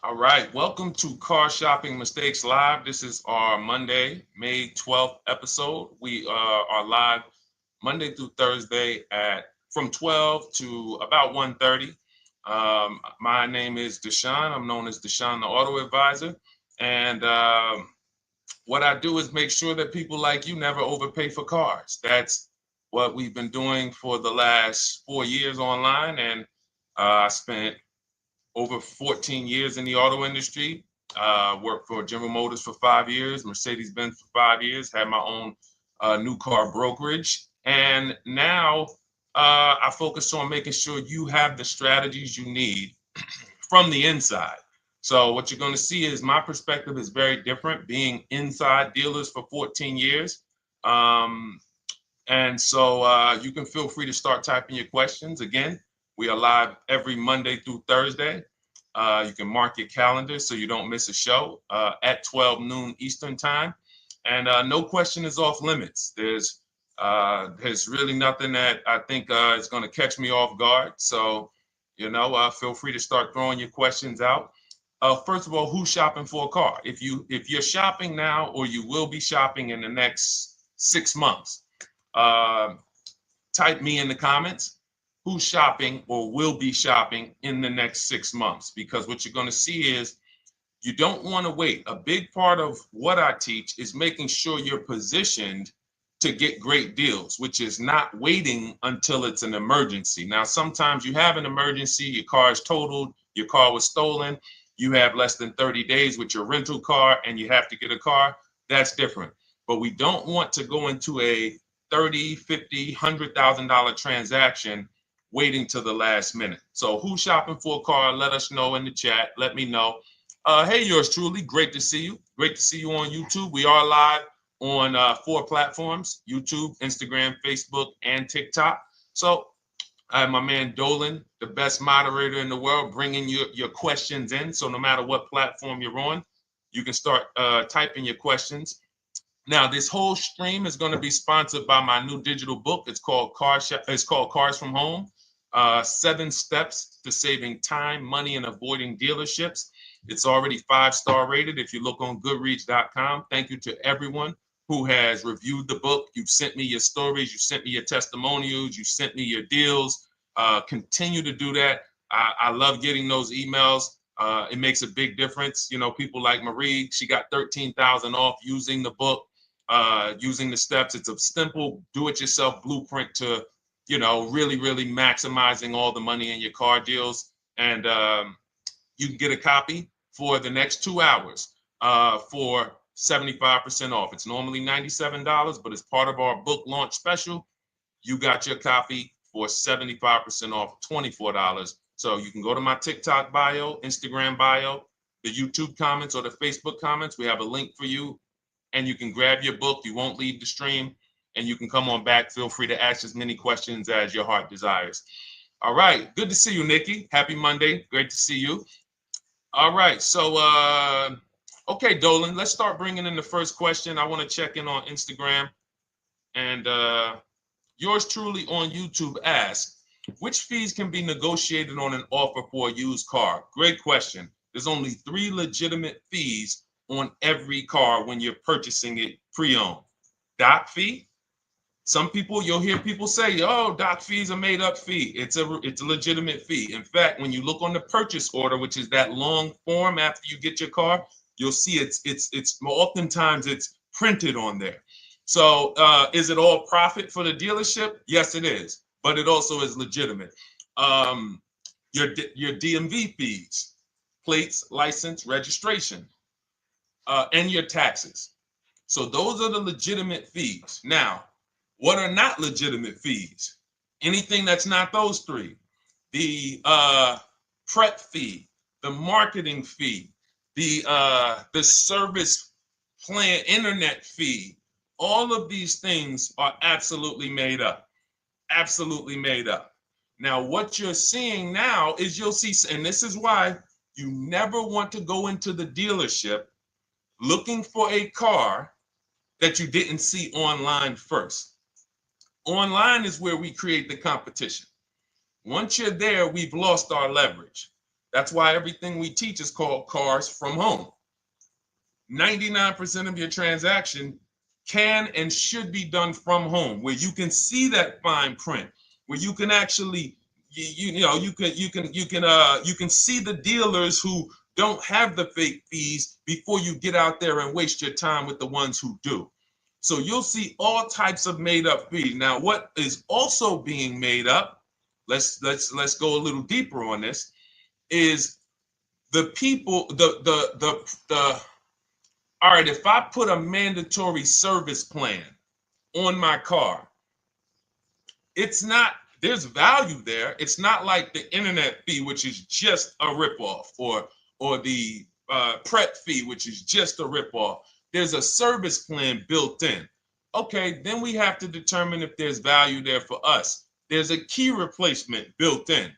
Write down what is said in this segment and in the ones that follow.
All right, welcome to Car Shopping Mistakes Live. This is our Monday, May 12th episode. We are live Monday through Thursday at from 12 to about 1:30. My name is Deshone. I'm known as Deshone the Auto Advisor. And what I do is make sure that people like you never overpay for cars. That's what we've been doing for the last 4 years online. And I spent over 14 years in the auto industry. Worked for General Motors for 5 years, Mercedes-Benz for 5 years, had my own new car brokerage. And now I focus on making sure you have the strategies you need from the inside. So what you're going to see is my perspective is very different, being inside dealers for 14 years. Um, and so you can feel free to start typing your questions. Again, we are live every Monday through Thursday. You can mark your calendar so you don't miss a show at 12 noon Eastern time. And no question is off limits. There's really nothing that I think is going to catch me off guard. So, feel free to start throwing your questions out. First of all, who's shopping for a car? If you're shopping now or you will be shopping in the next 6 months, uh, type me in the comments who's shopping or will be shopping in the next 6 months, because what you're going to see is you don't want to wait. A big part of what I teach is making sure you're positioned to get great deals, which is not waiting until it's an emergency. Now, sometimes you have an emergency, your car is totaled, your car was stolen, you have less than 30 days with your rental car and you have to get a car. That's different. But we don't want to go into a 30, 50, $100,000 transaction waiting to the last minute. So who's shopping for a car? Let us know in the chat. Let me know. Hey, yours truly. Great to see you. Great to see you on YouTube. We are live on 4 platforms: YouTube, Instagram, Facebook, and TikTok. So I have my man Dolan, the best moderator in the world, bringing your questions in. So no matter what platform you're on, you can start typing your questions. Now, this whole stream is going to be sponsored by my new digital book. It's called Cars from Home: 7 Steps to Saving Time, Money, and Avoiding Dealerships. It's already 5-star rated if you look on Goodreads.com. Thank you to everyone who has reviewed the book. You've sent me your stories, you sent me your testimonials, you sent me your deals. Continue to do that. I love getting those emails. It makes a big difference. People like Marie, she got 13,000 off using the book, using the steps. It's a simple do-it-yourself blueprint to, really, really maximizing all the money in your car deals. And you can get a copy for the next 2 hours for 75% off. It's normally $97, but as part of our book launch special, you got your copy for 75% off, $24. So you can go to my TikTok bio, Instagram bio, the YouTube comments, or the Facebook comments. We have a link for you, and you can grab your book. You won't leave the stream, and you can come on back. Feel free to ask as many questions as your heart desires. All right. Good to see you, Nikki. Happy Monday. Great to see you. All right. So, okay, Dolan, let's start bringing in the first question. I want to check in on Instagram. And yours truly on YouTube asks, which fees can be negotiated on an offer for a used car? Great question. There's only 3 legitimate fees on every car when you're purchasing it pre-owned. Doc fee. Some people, you'll hear people say, "Oh, doc fees a made-up fee." It's a legitimate fee. In fact, when you look on the purchase order, which is that long form after you get your car, you'll see it's oftentimes it's printed on there. So, is it all profit for the dealership? Yes, it is, but it also is legitimate. Um, your DMV fees, plates, license, registration, and your taxes. So those are the legitimate fees. Now, what are not legitimate fees? Anything that's not those 3. The prep fee, the marketing fee, the service plan, internet fee. All of these things are absolutely made up. Absolutely made up. Now, what you're seeing now is you'll see, and this is why you never want to go into the dealership looking for a car that you didn't see online first. Online is where we create the competition. Once you're there, we've lost our leverage. That's why everything we teach is called Cars from Home. 99% of your transaction can and should be done from home, where you can see that fine print, where you can actually you can see the dealers who don't have the fake fees before you get out there and waste your time with the ones who do. So you'll see all types of made up fees. Now, what is also being made up, let's go a little deeper on this, is the people, the all right, if I put a mandatory service plan on my car, it's not, there's value there. It's not like the internet fee, which is just a ripoff, or the prep fee, which is just a ripoff. There's a service plan built in. Okay, then we have to determine if there's value there for us. There's a key replacement built in.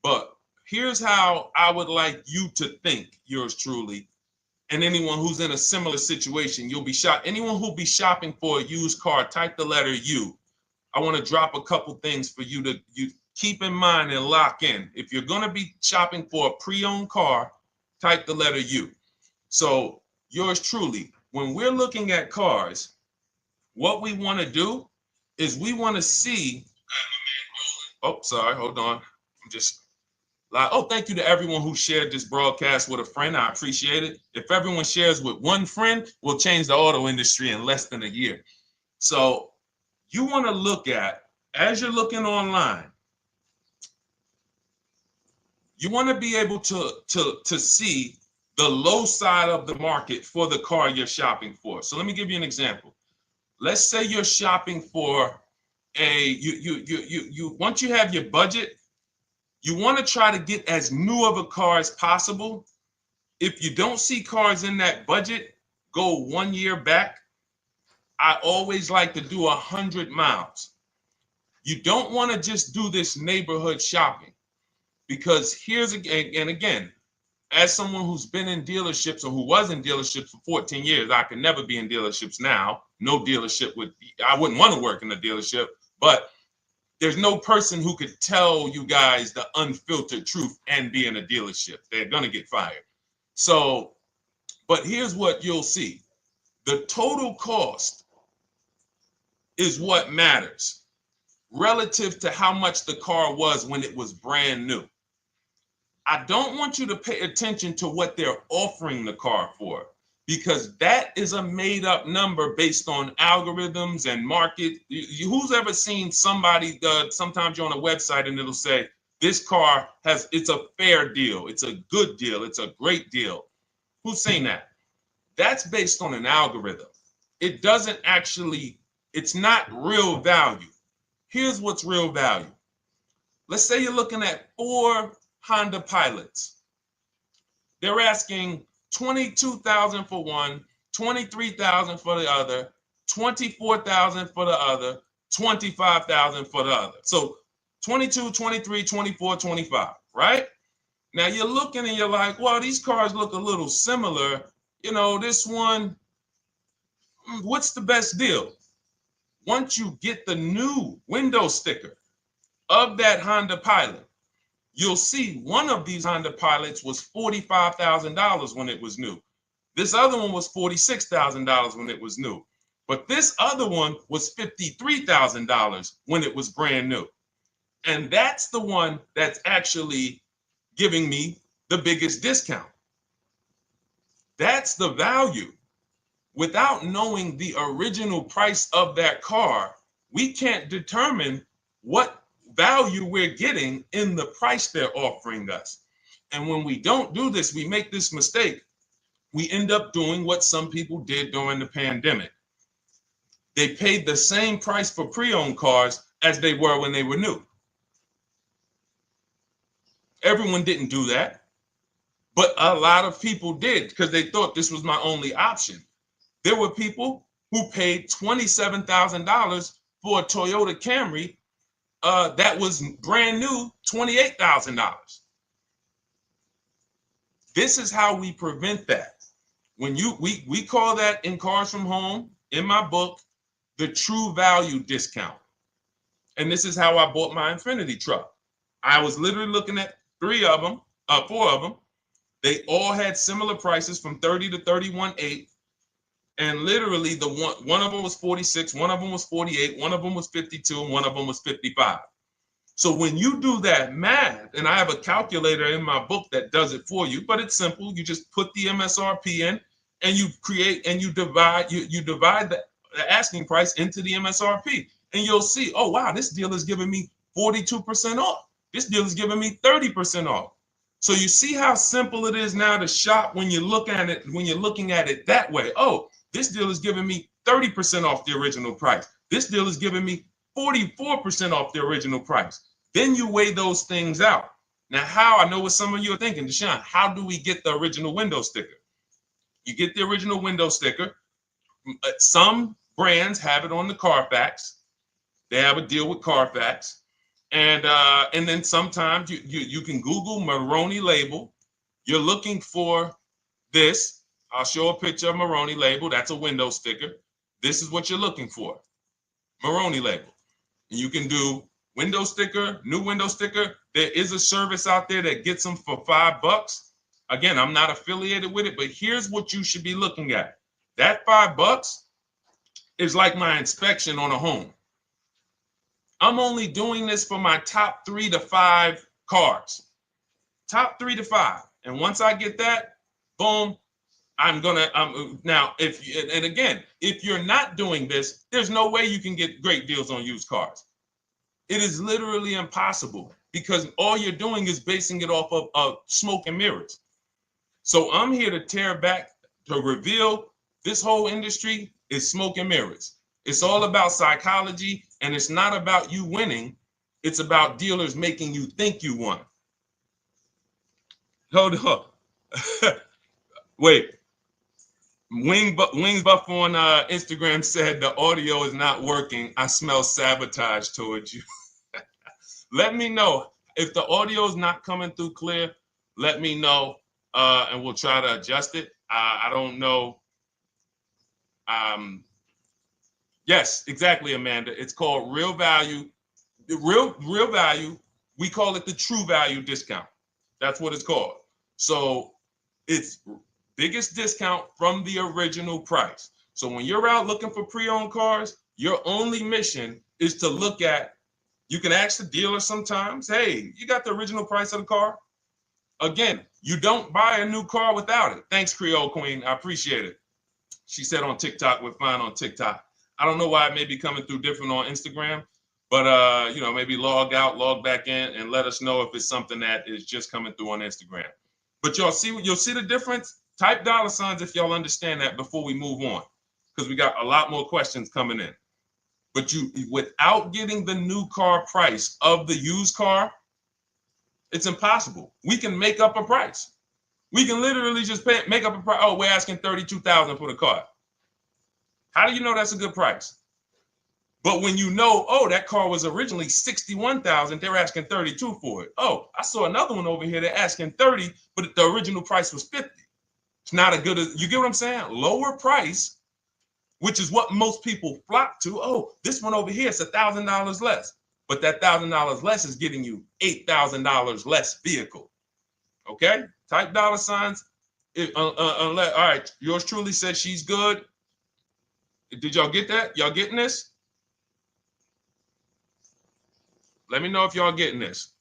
But here's how I would like you to think, yours truly, and anyone who's in a similar situation. You'll be shocked. Anyone who'll be shopping for a used car, type the letter U. I want to drop a couple things for you to keep in mind and lock in. If you're going to be shopping for a pre-owned car, type the letter U. So yours truly, when we're looking at cars, what we want to do is we want to see, oh, sorry, hold on. I'm just, oh, thank you to everyone who shared this broadcast with a friend. I appreciate it. If everyone shares with one friend, we'll change the auto industry in less than a year. So you want to look at, as you're looking online, you want to be able to see the low side of the market for the car you're shopping for. So let me give you an example. Let's say you're shopping for once you have your budget, you want to try to get as new of a car as possible. If you don't see cars in that budget, go 1 year back. I always like to do 100 miles. You don't want to just do this neighborhood shopping, because here's again, as someone who's been in dealerships or who was in dealerships for 14 years, I can never be in dealerships now. No dealership I wouldn't want to work in a dealership, but there's no person who could tell you guys the unfiltered truth and be in a dealership. They're going to get fired. So, but here's what you'll see. The total cost is what matters relative to how much the car was when it was brand new. I don't want you to pay attention to what they're offering the car for, because that is a made up number based on algorithms and market. Who's ever seen somebody, sometimes you're on a website and it'll say, this car it's a fair deal, it's a good deal, it's a great deal. Who's seen that? That's based on an algorithm. It doesn't actually, it's not real value. Here's what's real value. Let's say you're looking at 4 Honda Pilots. They're asking $22,000 for one, $23,000 for the other, $24,000 for the other, $25,000 for the other. So 22, 23, 24, 25, right? Now you're looking and you're like, well, these cars look a little similar. You know, this one, what's the best deal? Once you get the new window sticker of that Honda Pilot, you'll see one of these Honda Pilots was $45,000 when it was new. This other one was $46,000 when it was new. But this other one was $53,000 when it was brand new. And that's the one that's actually giving me the biggest discount. That's the value. Without knowing the original price of that car, we can't determine what value we're getting in the price they're offering us. And when we don't do this, we make this mistake. We end up doing what some people did during the pandemic. They paid the same price for pre-owned cars as they were when they were new. Everyone didn't do that, but a lot of people did because they thought this was my only option. There were people who paid $27,000 for a Toyota Camry that was brand new, $28,000. This is how we prevent that. When we call that in Cars from Home, in my book, the true value discount. And this is how I bought my Infiniti truck. I was literally looking at 3 of them. 4 of them. They all had similar prices from 30 to 31.8. And literally the one of them was 46, one of them was 48, one of them was 52, and one of them was 55. So when you do that math, and I have a calculator in my book that does it for you, but it's simple. You just put the MSRP in and you create and you divide the asking price into the MSRP. And you'll see, oh wow, this deal is giving me 42% off. This deal is giving me 30% off. So you see how simple it is now to shop when you look at it, when you're looking at it that way. Oh, this deal is giving me 30% off the original price. This deal is giving me 44% off the original price. Then you weigh those things out. Now, how? I know what some of you are thinking, Deshone, how do we get the original window sticker? You get the original window sticker. Some brands have it on the Carfax. They have a deal with Carfax. And then sometimes you can Google Maroney label. You're looking for this. I'll show a picture of Maroney label. That's a window sticker. This is what you're looking for. Maroney label. And you can do window sticker, new window sticker. There is a service out there that gets them for $5. Again, I'm not affiliated with it, but here's what you should be looking at. That $5 is like my inspection on a home. I'm only doing this for my top 3 to 5 cars. Top 3 to 5. And once I get that, boom, I'm gonna now if you're not doing this, there's no way you can get great deals on used cars. It is literally impossible because all you're doing is basing it off of smoke and mirrors. So I'm here to tear back, to reveal this whole industry is smoke and mirrors. It's all about psychology, and it's not about you winning. It's about dealers making you think you won. Hold up. Wait. Wings Buff on Instagram said the audio is not working. I smell sabotage towards you. Let me know if the audio is not coming through clear. Let me know, and we'll try to adjust it. I don't know. Yes, exactly, Amanda. It's called real value. Real value. We call it the true value discount. That's what it's called. So it's biggest discount from the original price. So when you're out looking for pre-owned cars, your only mission is to look at, you can ask the dealer sometimes, hey, you got the original price of the car? Again, you don't buy a new car without it. Thanks, Creole Queen. I appreciate it. She said on TikTok, we're fine on TikTok. I don't know why it may be coming through different on Instagram, but maybe log out, log back in, and let us know if it's something that is just coming through on Instagram. But you'll see the difference. Type $ if y'all understand that before we move on, because we got a lot more questions coming in. But without getting the new car price of the used car, it's impossible. We can make up a price. We can literally just make up a price. Oh, we're asking $32,000 for the car. How do you know that's a good price? But when you know, oh, that car was originally $61,000, they're asking $32,000 for it. Oh, I saw another one over here. They're asking $30,000, but the original price was $50,000. It's not a good, you get what I'm saying? Lower price, which is what most people flock to. Oh, this one over here is $1,000 less. But that $1,000 less is getting you $8,000 less vehicle. Okay? Type $. All right, yours truly said she's good. Did y'all get that? Y'all getting this? Let me know if y'all getting this.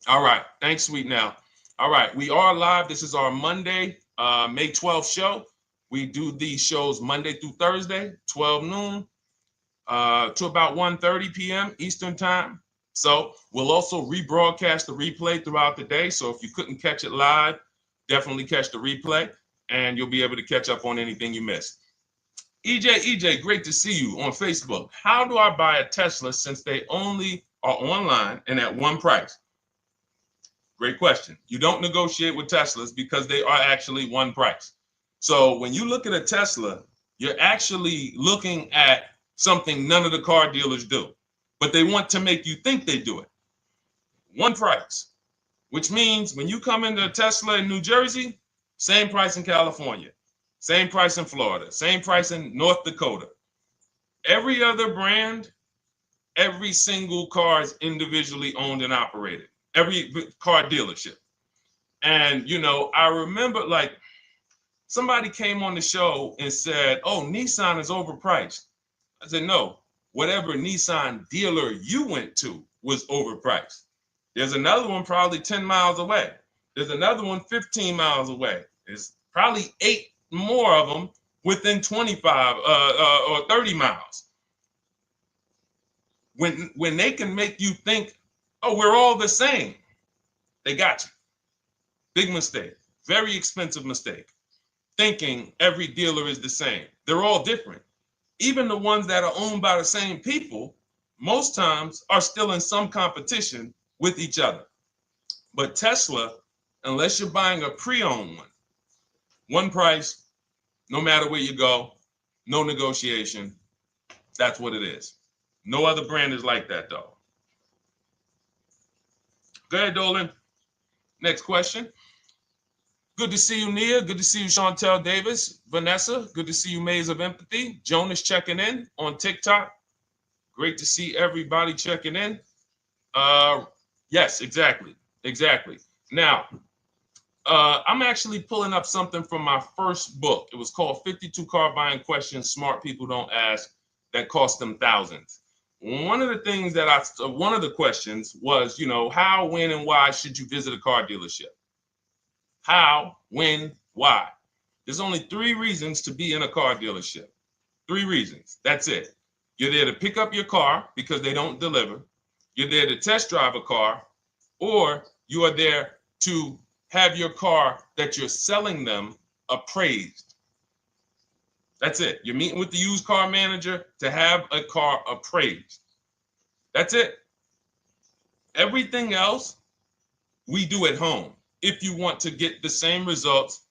All right. Thanks, Sweet Now. All right. We are live. This is our Monday, May 12th show. We do these shows Monday through Thursday, 12 noon to about 1:30 p.m. Eastern time. So we'll also rebroadcast the replay throughout the day. So if you couldn't catch it live, definitely catch the replay and you'll be able to catch up on anything you missed. EJ, great to see you on Facebook. How do I buy a Tesla since they only are online and at one price? Great question. You don't negotiate with Teslas because they are actually one price. So when you look at a Tesla, you're actually looking at something none of the car dealers do, but they want to make you think they do it. One price, which means when you come into a Tesla in New Jersey, same price in California, same price in Florida, same price in North Dakota. Every other brand Every single car is individually owned and operated. Every car dealership. And, you know, I remember like somebody came on the show and said, oh, Nissan is overpriced. I said, no, whatever Nissan dealer you went to was overpriced. There's another one probably 10 miles away. There's another one 15 miles away. There's probably 8 more of them within 25 or 30 miles. When they can make you think, oh, we're all the same, they got you. Big mistake. Very expensive mistake. Thinking every dealer is the same. They're all different. Even the ones that are owned by the same people, most times are still in some competition with each other. But Tesla, unless you're buying a pre-owned one price, no matter where you go, no negotiation. That's what it is. No other brand is like that, though. Go ahead, Dolan. Next question. Good to see you, Nia. Good to see you, Chantel Davis. Vanessa, good to see you, Maze of Empathy. Jonas checking in on TikTok. Great to see everybody checking in. Yes, exactly. Now, I'm actually pulling up something from my first book. It was called 52 Car Buying Questions Smart People Don't Ask that cost them thousands. One of the things that one of the questions was, you know, how, when, and why should you visit a car dealership? How, when, why? There's only 3 reasons to be in a car dealership. 3 reasons. That's it. You're there to pick up your car because they don't deliver. You're there to test drive a car, or you are there to have your car that you're selling them appraised. That's it. You're meeting with the used car manager to have a car appraised. That's it. Everything else we do at home if you want to get the same results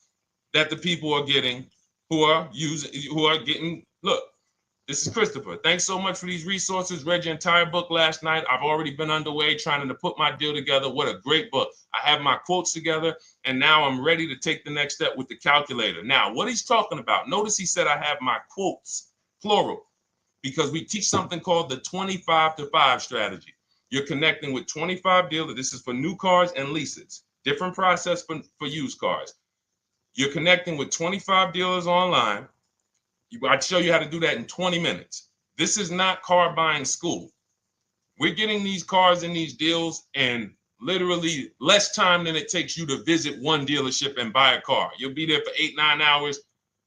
that the people are getting who are getting. Look, this is Christopher. Thanks so much for these resources. Read your entire book last night. I've already been underway trying to put my deal together. What a great book. I have my quotes together, and now I'm ready to take the next step with the calculator. Now, what he's talking about, notice he said I have my quotes, plural, because we teach something called the 25 to 5 strategy. You're connecting with 25 dealers. This is for new cars and leases. Different process for used cars. You're connecting with 25 dealers online. I'd show you how to do that in 20 minutes. This is not car buying school. We're getting these cars and these deals in literally less time than it takes you to visit one dealership and buy a car. You'll be there for 8-9 hours.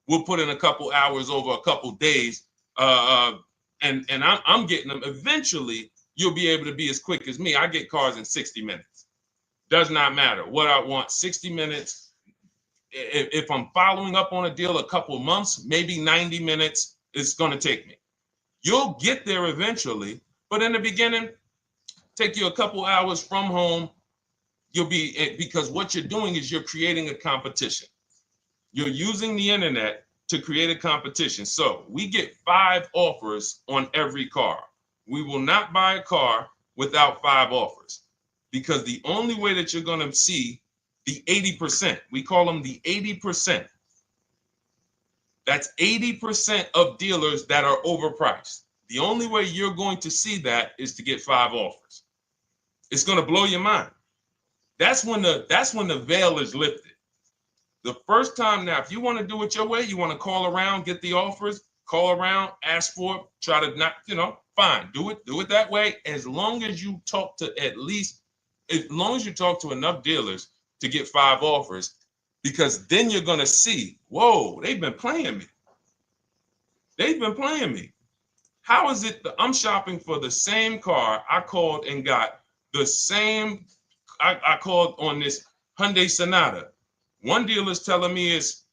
We'll put in a couple hours over a couple days. And I'm getting them. Eventually, you'll be able to be as quick as me. I get cars in 60 minutes. Does not matter what I want. 60 minutes. If I'm following up on a deal a couple months, maybe 90 minutes is going to take me. You'll get there eventually, but in the beginning, take you a couple hours from home. Because what you're doing is you're creating a competition. You're using the internet to create a competition. So we get 5 offers on every car. We will not buy a car without 5 offers, because the only way that you're going to see the 80%, we call them the 80%. That's 80% of dealers that are overpriced. The only way you're going to see that is to get 5 offers. It's going to blow your mind. That's when the veil is lifted. The first time now, if you want to do it your way, you want to call around, get the offers, call around, ask for it, try to not, fine, do it that way. As long as you talk to enough dealers to get 5 offers, because then you're going to see, whoa, they've been playing me. How is it that I'm shopping for the same car? I called and got the same. I called on this Hyundai Sonata. One dealer's telling me it's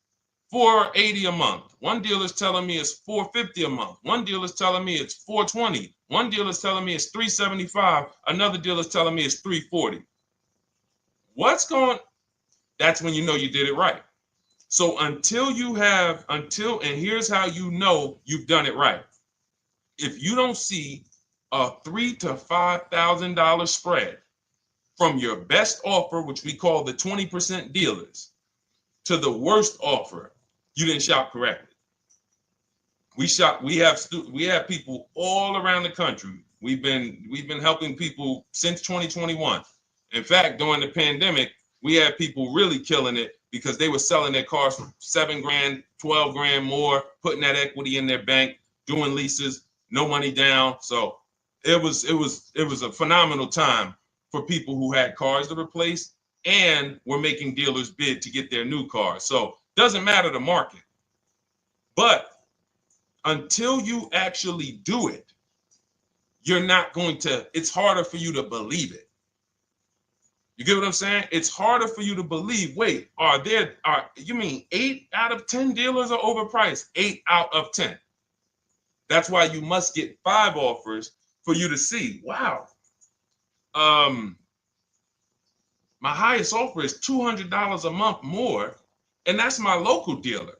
$480 a month. One dealer's telling me it's $450 a month. One dealer's telling me it's $420. One dealer's telling me it's $375. Another dealer's telling me it's $340. That's when you know you did it right. So and here's how you know you've done it right. If you don't see a $3,000 to $5,000 spread from your best offer, which we call the 20% dealers, to the worst offer, you didn't shop correctly. We have people all around the country. We've been helping people since 2021. In fact, during the pandemic, we had people really killing it because they were selling their cars for 7 grand, 12 grand more, putting that equity in their bank, doing leases, no money down. So it was a phenomenal time for people who had cars to replace and were making dealers bid to get their new cars. So doesn't matter the market. But until you actually do it, you're not going to, it's harder for you to believe it. You get what I'm saying? It's harder for you to believe, wait, you mean 8 out of 10 dealers are overpriced? 8 out of 10. That's why you must get 5 offers for you to see, wow. My highest offer is $200 a month more, and that's my local dealer.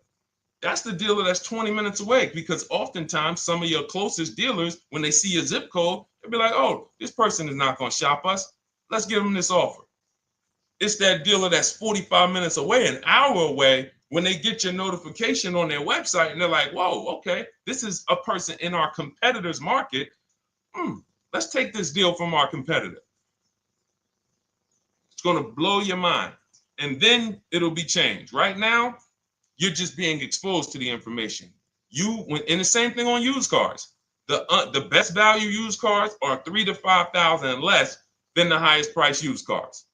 That's the dealer that's 20 minutes away, because oftentimes some of your closest dealers, when they see your zip code, they'll be like, oh, this person is not going to shop us. Let's give them this offer. It's that dealer that's 45 minutes away, an hour away, when they get your notification on their website and they're like, whoa, okay, this is a person in our competitor's market. Let's take this deal from our competitor. It's going to blow your mind. And then it'll be changed. Right now, you're just being exposed to the information. And the same thing on used cars. The best value used cars are $3,000 to $5,000 less than the highest price used cars.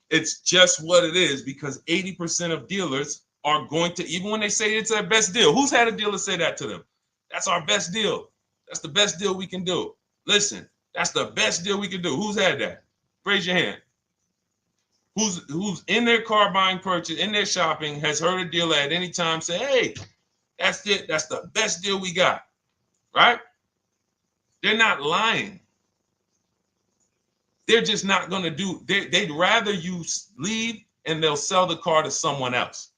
It's just what it is, because 80% of dealers are going to, even when they say it's their best deal, who's had a dealer say that to them? That's our best deal. That's the best deal we can do. Listen, that's the best deal we can do. Who's had that? Raise your hand. Who's in their car buying purchase, in their shopping, has heard a dealer at any time say, hey, that's it. That's the best deal we got, right? They're not lying. They're just not going to do, they'd rather you leave and they'll sell the car to someone else,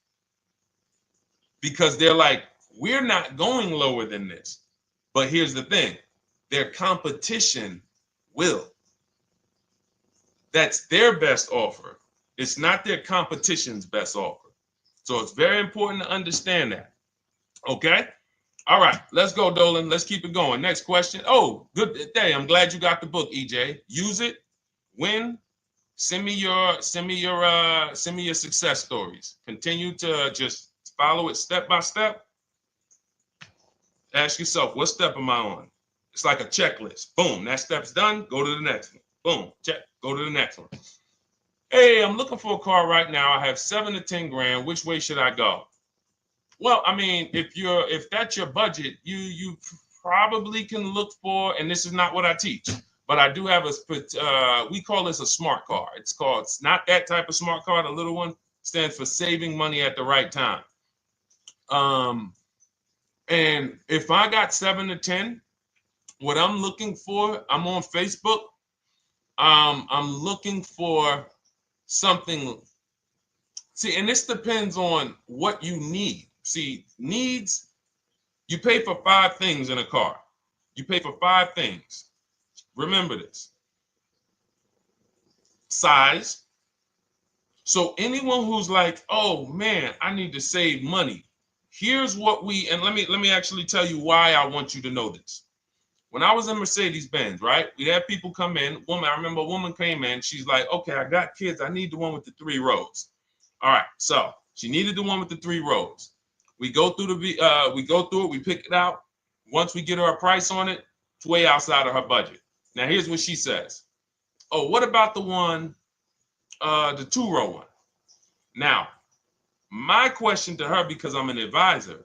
because they're like, we're not going lower than this. But here's the thing, their competition will. That's their best offer. It's not their competition's best offer. So it's very important to understand that. Okay? All right, let's go, Dolan. Let's keep it going. Next question. Oh, good day. I'm glad you got the book, EJ. Use it. Win. Send me your success stories. Continue to just follow it step by step. Ask yourself, what step am I on? It's like a checklist. Boom, that step's done. Go to the next one. Boom, check. Go to the next one. Hey, I'm looking for a car right now. I have 7 to 10 grand. Which way should I go? Well, I mean, if that's your budget, you probably can look for, and this is not what I teach, but I do have we call this a smart car. It's not that type of smart car. The little one stands for saving money at the right time. And if I got 7 to 10, what I'm looking for, I'm on Facebook. I'm looking for something. See, and this depends on what you need. See, needs, you pay for 5 things in a car. You pay for 5 things. Remember this. Size. So anyone who's like, oh man, I need to save money. Here's what and let me actually tell you why I want you to know this. When I was in Mercedes-Benz, right? We had people come in. I remember a woman came in. She's like, okay, I got kids. I need the one with the 3 rows. All right. So she needed the one with the 3 rows. We go through it. We pick it out. Once we get her a price on it, it's way outside of her budget. Now, here's what she says. Oh, what about the one, the 2-row one? Now, my question to her, because I'm an advisor,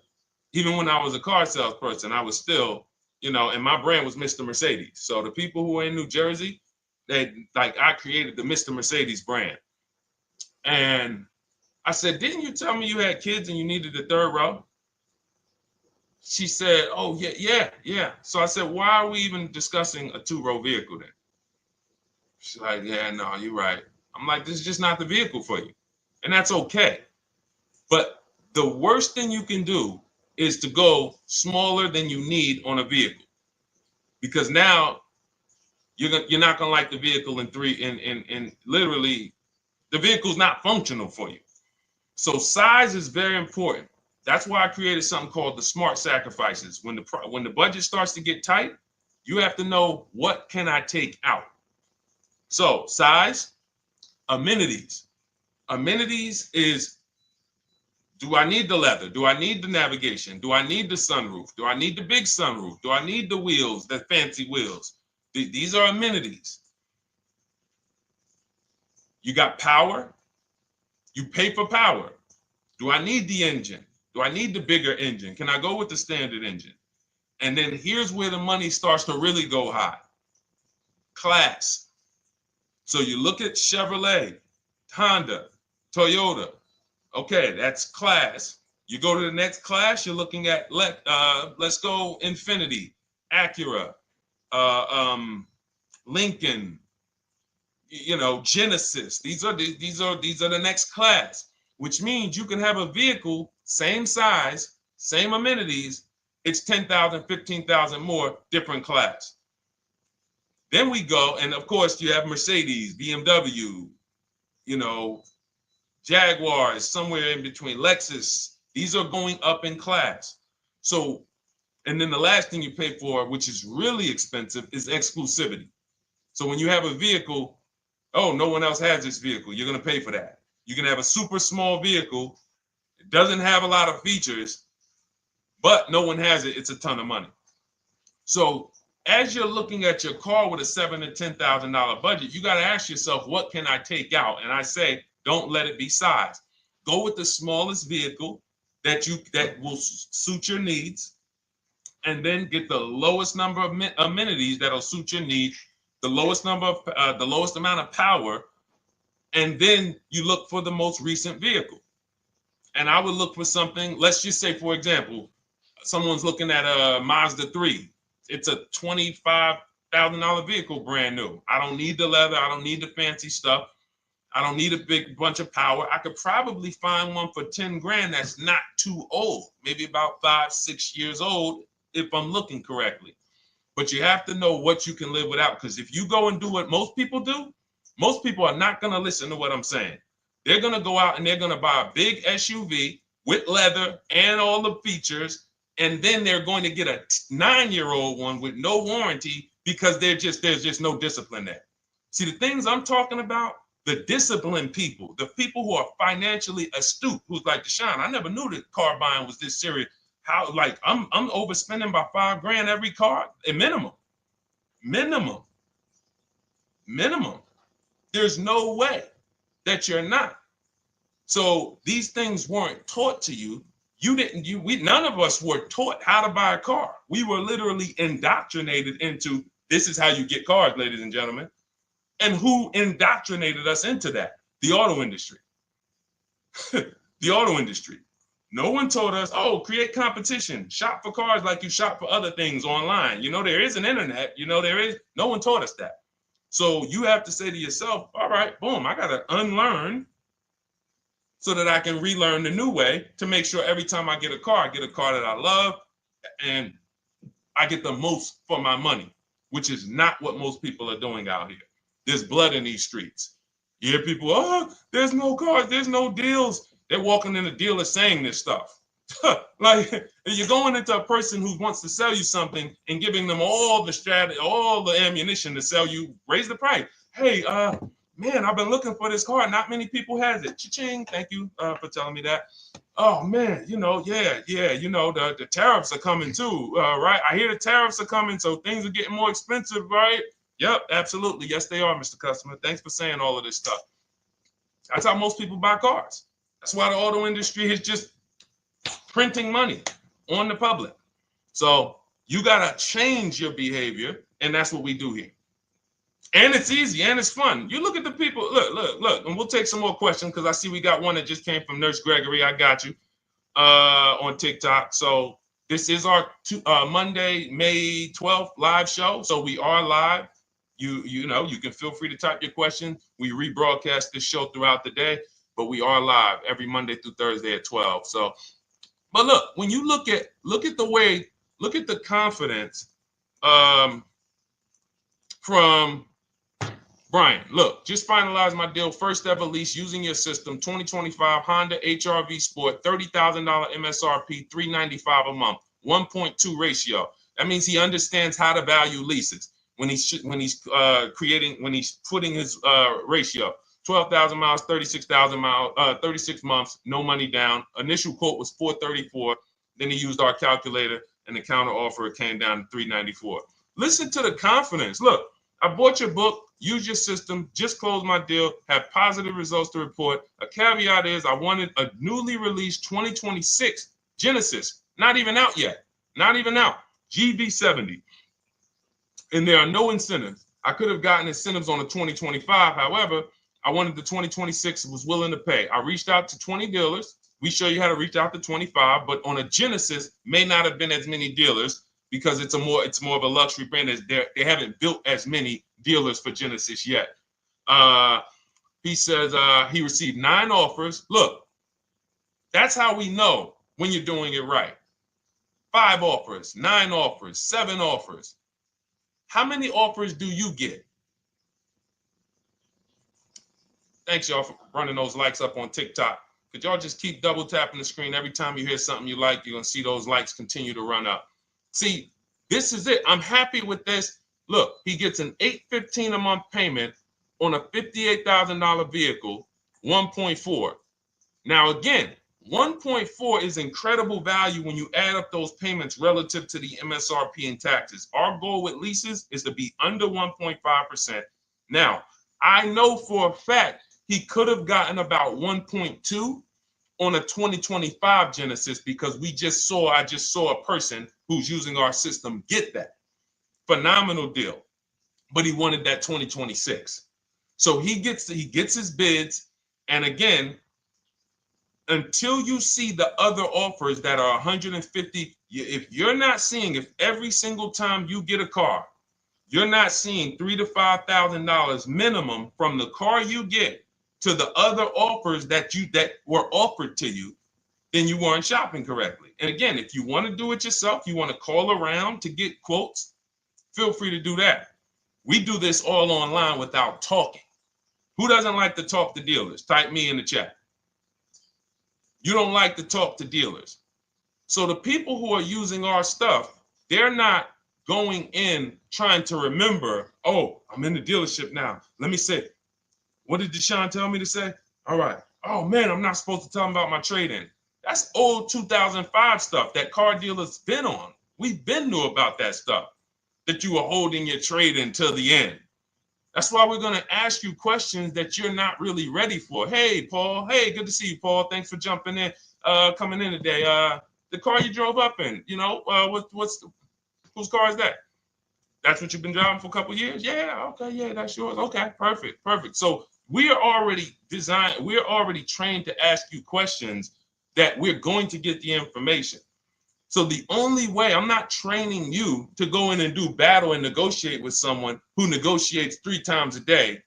even when I was a car salesperson, I was still, and my brand was Mr. Mercedes. So the people who are in New Jersey, I created the Mr. Mercedes brand. And I said, didn't you tell me you had kids and you needed the 3rd row? She said, oh, yeah. So I said, why are we even discussing a 2-row vehicle then? She's like, yeah, no, you're right. I'm like, this is just not the vehicle for you. And that's okay. But the worst thing you can do is to go smaller than you need on a vehicle, because now you're not gonna like the vehicle in literally the vehicle's not functional for you. So size is very important. That's why I created something called the smart sacrifices. When the budget starts to get tight, You have to know, what can I take out? So size, amenities. Amenities is, do I need the leather? Do I need the navigation? Do I need the sunroof? Do I need the big sunroof? Do I need the wheels, the fancy wheels? These are amenities. You got power. You pay for power. Do I need the engine? Do I need the bigger engine? Can I go with the standard engine? And then here's where the money starts to really go high. Class. So you look at Chevrolet, Honda, Toyota. Okay, that's class. You go to the next class, you're looking at, let's go Infiniti, Acura, Lincoln, Genesis. These are the next class, which means you can have a vehicle, same size, same amenities. It's 10,000, 15,000 more, different class. Then we go, and of course you have Mercedes, BMW, Jaguars, somewhere in between, Lexus. These are going up in class. So, and then the last thing you pay for, which is really expensive, is exclusivity. So when you have a vehicle, oh, no one else has this vehicle, you're going to pay for that. You can have a super small vehicle, it doesn't have a lot of features, but no one has it, it's a ton of money. So as you're looking at your car with a $7,000 to $10,000 budget, you got to ask yourself, what can I take out? And I say, don't let it be size. Go with the smallest vehicle that will suit your needs, and then get the lowest number of amenities that'll suit your needs, the lowest amount of power, and then you look for the most recent vehicle. And I would look for something, let's just say, for example, someone's looking at a Mazda 3. It's a $25,000 vehicle, brand new. I don't need the leather. I don't need the fancy stuff. I don't need a big bunch of power. I could probably find one for 10 grand that's not too old, maybe about 5-6 years old, if I'm looking correctly. But you have to know what you can live without, because if you go and do what most people do, most people are not going to listen to what I'm saying. They're going to go out and they're going to buy a big SUV with leather and all the features, and then they're going to get a 9-year-old one with no warranty because there's just no discipline there. See, the things I'm talking about, the disciplined people, the people who are financially astute, who's like, Deshone, I never knew that car buying was this serious. How, like, I'm overspending by $5 grand every car, a minimum. There's no way that you're not. So these things weren't taught to you. None of us were taught how to buy a car. We were literally indoctrinated into, this is how you get cars, ladies and gentlemen. And who indoctrinated us into that? The auto industry. The auto industry. No one told us, oh, create competition, shop for cars like you shop for other things online. There is an internet, no one taught us that. So you have to say to yourself, all right, boom, I got to unlearn so that I can relearn the new way to make sure every time I get a car that I love and I get the most for my money, which is not what most people are doing out here. There's blood in these streets. You hear people, oh, there's no cars, there's no deals. They're walking in a dealer saying this stuff. Like, you're going into a person who wants to sell you something and giving them all the strategy, all the ammunition to sell you, raise the price. Hey, man, I've been looking for this car. Not many people has it. Cha-ching. Thank you for telling me that. Oh man, the tariffs are coming too, right? I hear the tariffs are coming, so things are getting more expensive, right? Yep, absolutely. Yes, they are, Mr. Customer. Thanks for saying all of this stuff. That's how most people buy cars. That's why the auto industry is just printing money on the public. So you got to change your behavior, and that's what we do here. And it's easy and it's fun. You look at the people, look, and we'll take some more questions because I see we got one that just came from Nurse Gregory. I got you on TikTok. So this is our Monday, May 12th live show. So we are live. You can feel free to type your question. We rebroadcast this show throughout the day, but we are live every Monday through Thursday at 12. So, but look, when you look at the confidence from Brian, look, just finalized my deal. First ever lease using your system. 2025 Honda HR-V Sport, $30,000 MSRP, $395 a month, 1.2 ratio. That means he understands how to value leases when he's putting his ratio. 12,000 miles, 36,000 miles, 36 months, no money down. Initial quote was 434. Then he used our calculator, and the counter offer came down to 394. Listen to the confidence. Look, I bought your book, use your system, just closed my deal, have positive results to report. A caveat is I wanted a newly released 2026 Genesis, not even out yet, not even out, GV70. And there are no incentives. I could have gotten incentives on the 2025. However, I wanted the 2026, was willing to pay. I reached out to 20 dealers. We show you how to reach out to 25, but on a Genesis, may not have been as many dealers because it's more of a luxury brand. As they haven't built as many dealers for Genesis yet. He says he received 9 offers. Look, that's how we know when you're doing it right. 5 offers, 9 offers, 7 offers. How many offers do you get? Thanks, y'all, for running those likes up on TikTok. Could y'all just keep double tapping the screen every time you hear something you like? You're going to see those likes continue to run up. See, this is it. I'm happy with this. Look, he gets an $815 a month payment on a $58,000 vehicle, 1.4. Now, again, 1.4 is incredible value when you add up those payments relative to the MSRP and taxes. Our goal with leases is to be under 1.5%. Now, I know for a fact he could have gotten about 1.2 on a 2025 Genesis because I just saw a person who's using our system get that. Phenomenal deal. But he wanted that 2026. So he gets his bids. And again, until you see the other offers that are 150, if every single time you get a car, you're not seeing $3,000 to $5,000 minimum from the car you get to the other offers that were offered to you, then you weren't shopping correctly. And again, if you want to do it yourself, you want to call around to get quotes, feel free to do that. We do this all online without talking. Who doesn't like to talk to dealers? Type me in the chat. You don't like to talk to dealers. So the people who are using our stuff, they're not going in trying to remember, oh, I'm in the dealership now. Let me say, what did Deshone tell me to say? All right. Oh, man, I'm not supposed to tell them about my trade-in. That's old 2005 stuff that car dealers been on. We've been knew about that stuff, that you were holding your trade-in till the end. That's why we're going to ask you questions that you're not really ready for. Hey, Paul. Hey, good to see you, Paul. Thanks for jumping in, coming in today. The car you drove up in, whose car is that? That's what you've been driving for a couple of years? Yeah, okay, yeah, that's yours. Okay, perfect. So we are already trained to ask you questions that we're going to get the information. So the only way, I'm not training you to go in and do battle and negotiate with someone who negotiates 3 times a day,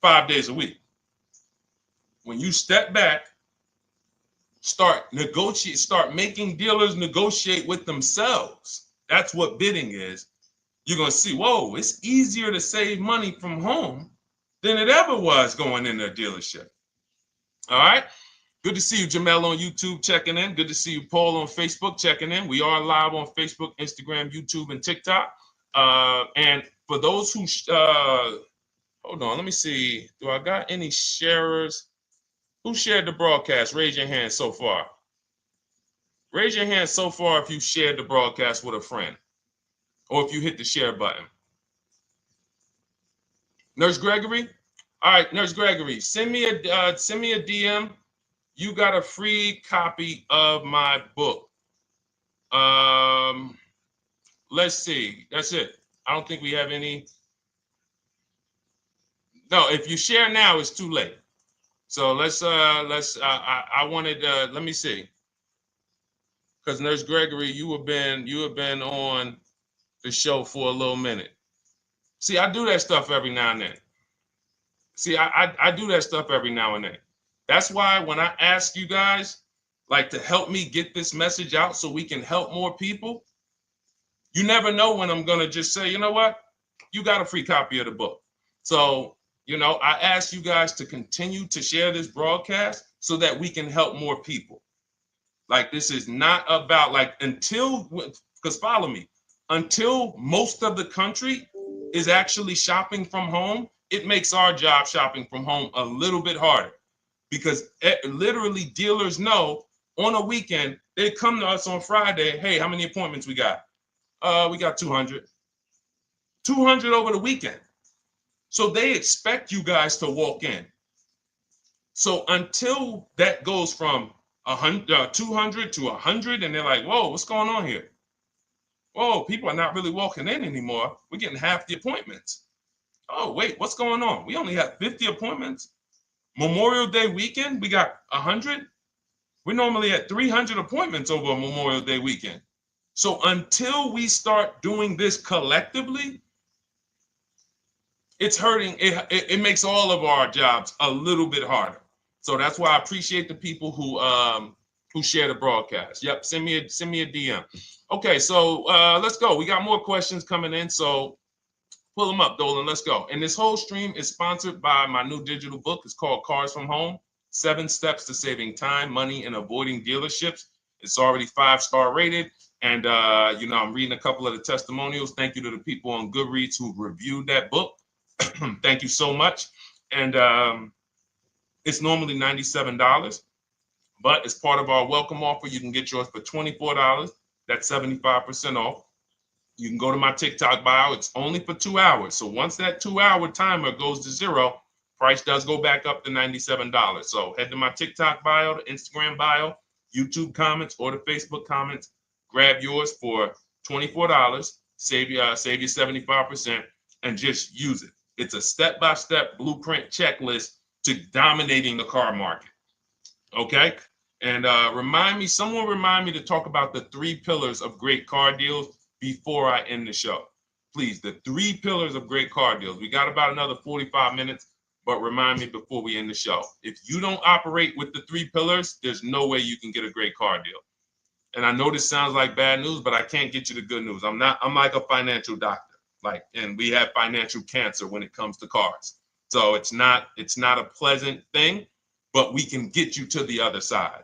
5 days a week. When you step back, start making dealers negotiate with themselves. That's what bidding is. You're going to see, whoa, it's easier to save money from home than it ever was going in a dealership. All right. Good to see you, Jamel, on YouTube checking in. Good to see you, Paul, on Facebook checking in. We are live on Facebook, Instagram, YouTube, and TikTok. And for those who, hold on, let me see. Do I got any sharers? Who shared the broadcast? Raise your hand so far. Raise your hand so far if you shared the broadcast with a friend or if you hit the share button. Nurse Gregory? All right, Nurse Gregory, send me a DM. You got a free copy of my book. Let's see. That's it. I don't think we have any. No, if you share now, it's too late. So I wanted, let me see. Because Nurse Gregory, you have been on the show for a little minute. See, I do that stuff every now and then. I do that stuff every now and then. That's why when I ask you guys, like, to help me get this message out so we can help more people, you never know when I'm going to just say, you know what? You got a free copy of the book. So, I ask you guys to continue to share this broadcast so that we can help more people. Like, this is not about, because follow me. until most of the country is actually shopping from home, it makes our job shopping from home a little bit harder, because literally dealers know on a weekend, they come to us on Friday, hey, how many appointments we got? We got 200. 200 over the weekend. So they expect you guys to walk in. So until that goes from 200 to 100, and they're like, whoa, what's going on here? Whoa, people are not really walking in anymore. We're getting half the appointments. Oh, wait, what's going on? We only have 50 appointments. Memorial Day weekend, we got 100. We're normally at 300 appointments over Memorial Day weekend. So until we start doing this collectively, it's hurting. It makes all of our jobs a little bit harder. So that's why I appreciate the people who share the broadcast. Yep, send me a DM. Okay, so let's go. We got more questions coming in, so pull them up, Dolan. Let's go. And this whole stream is sponsored by my new digital book. It's called Cars from Home: 7 Steps to Saving Time, Money, and Avoiding Dealerships. It's already 5-star rated. And I'm reading a couple of the testimonials. Thank you to the people on Goodreads who reviewed that book. Thank you so much. And it's normally $97, but as part of our welcome offer, you can get yours for $24. That's 75% off. You can go to my TikTok bio. It's only for 2 hours. So once that 2-hour timer goes to zero, price does go back up to $97. So head to my TikTok bio, the Instagram bio, YouTube comments, or the Facebook comments. Grab yours for $24. Save you 75%, and just use it. It's a step-by-step blueprint checklist to dominating the car market. Okay? And someone remind me to talk about the 3 pillars of great car deals before I end the show. Please, the 3 pillars of great car deals. We got about another 45 minutes, but remind me before we end the show. If you don't operate with the 3 pillars, there's no way you can get a great car deal. And I know this sounds like bad news, but I can't get you the good news. I'm like a financial doctor. And we have financial cancer when it comes to cars. So it's not a pleasant thing, but we can get you to the other side.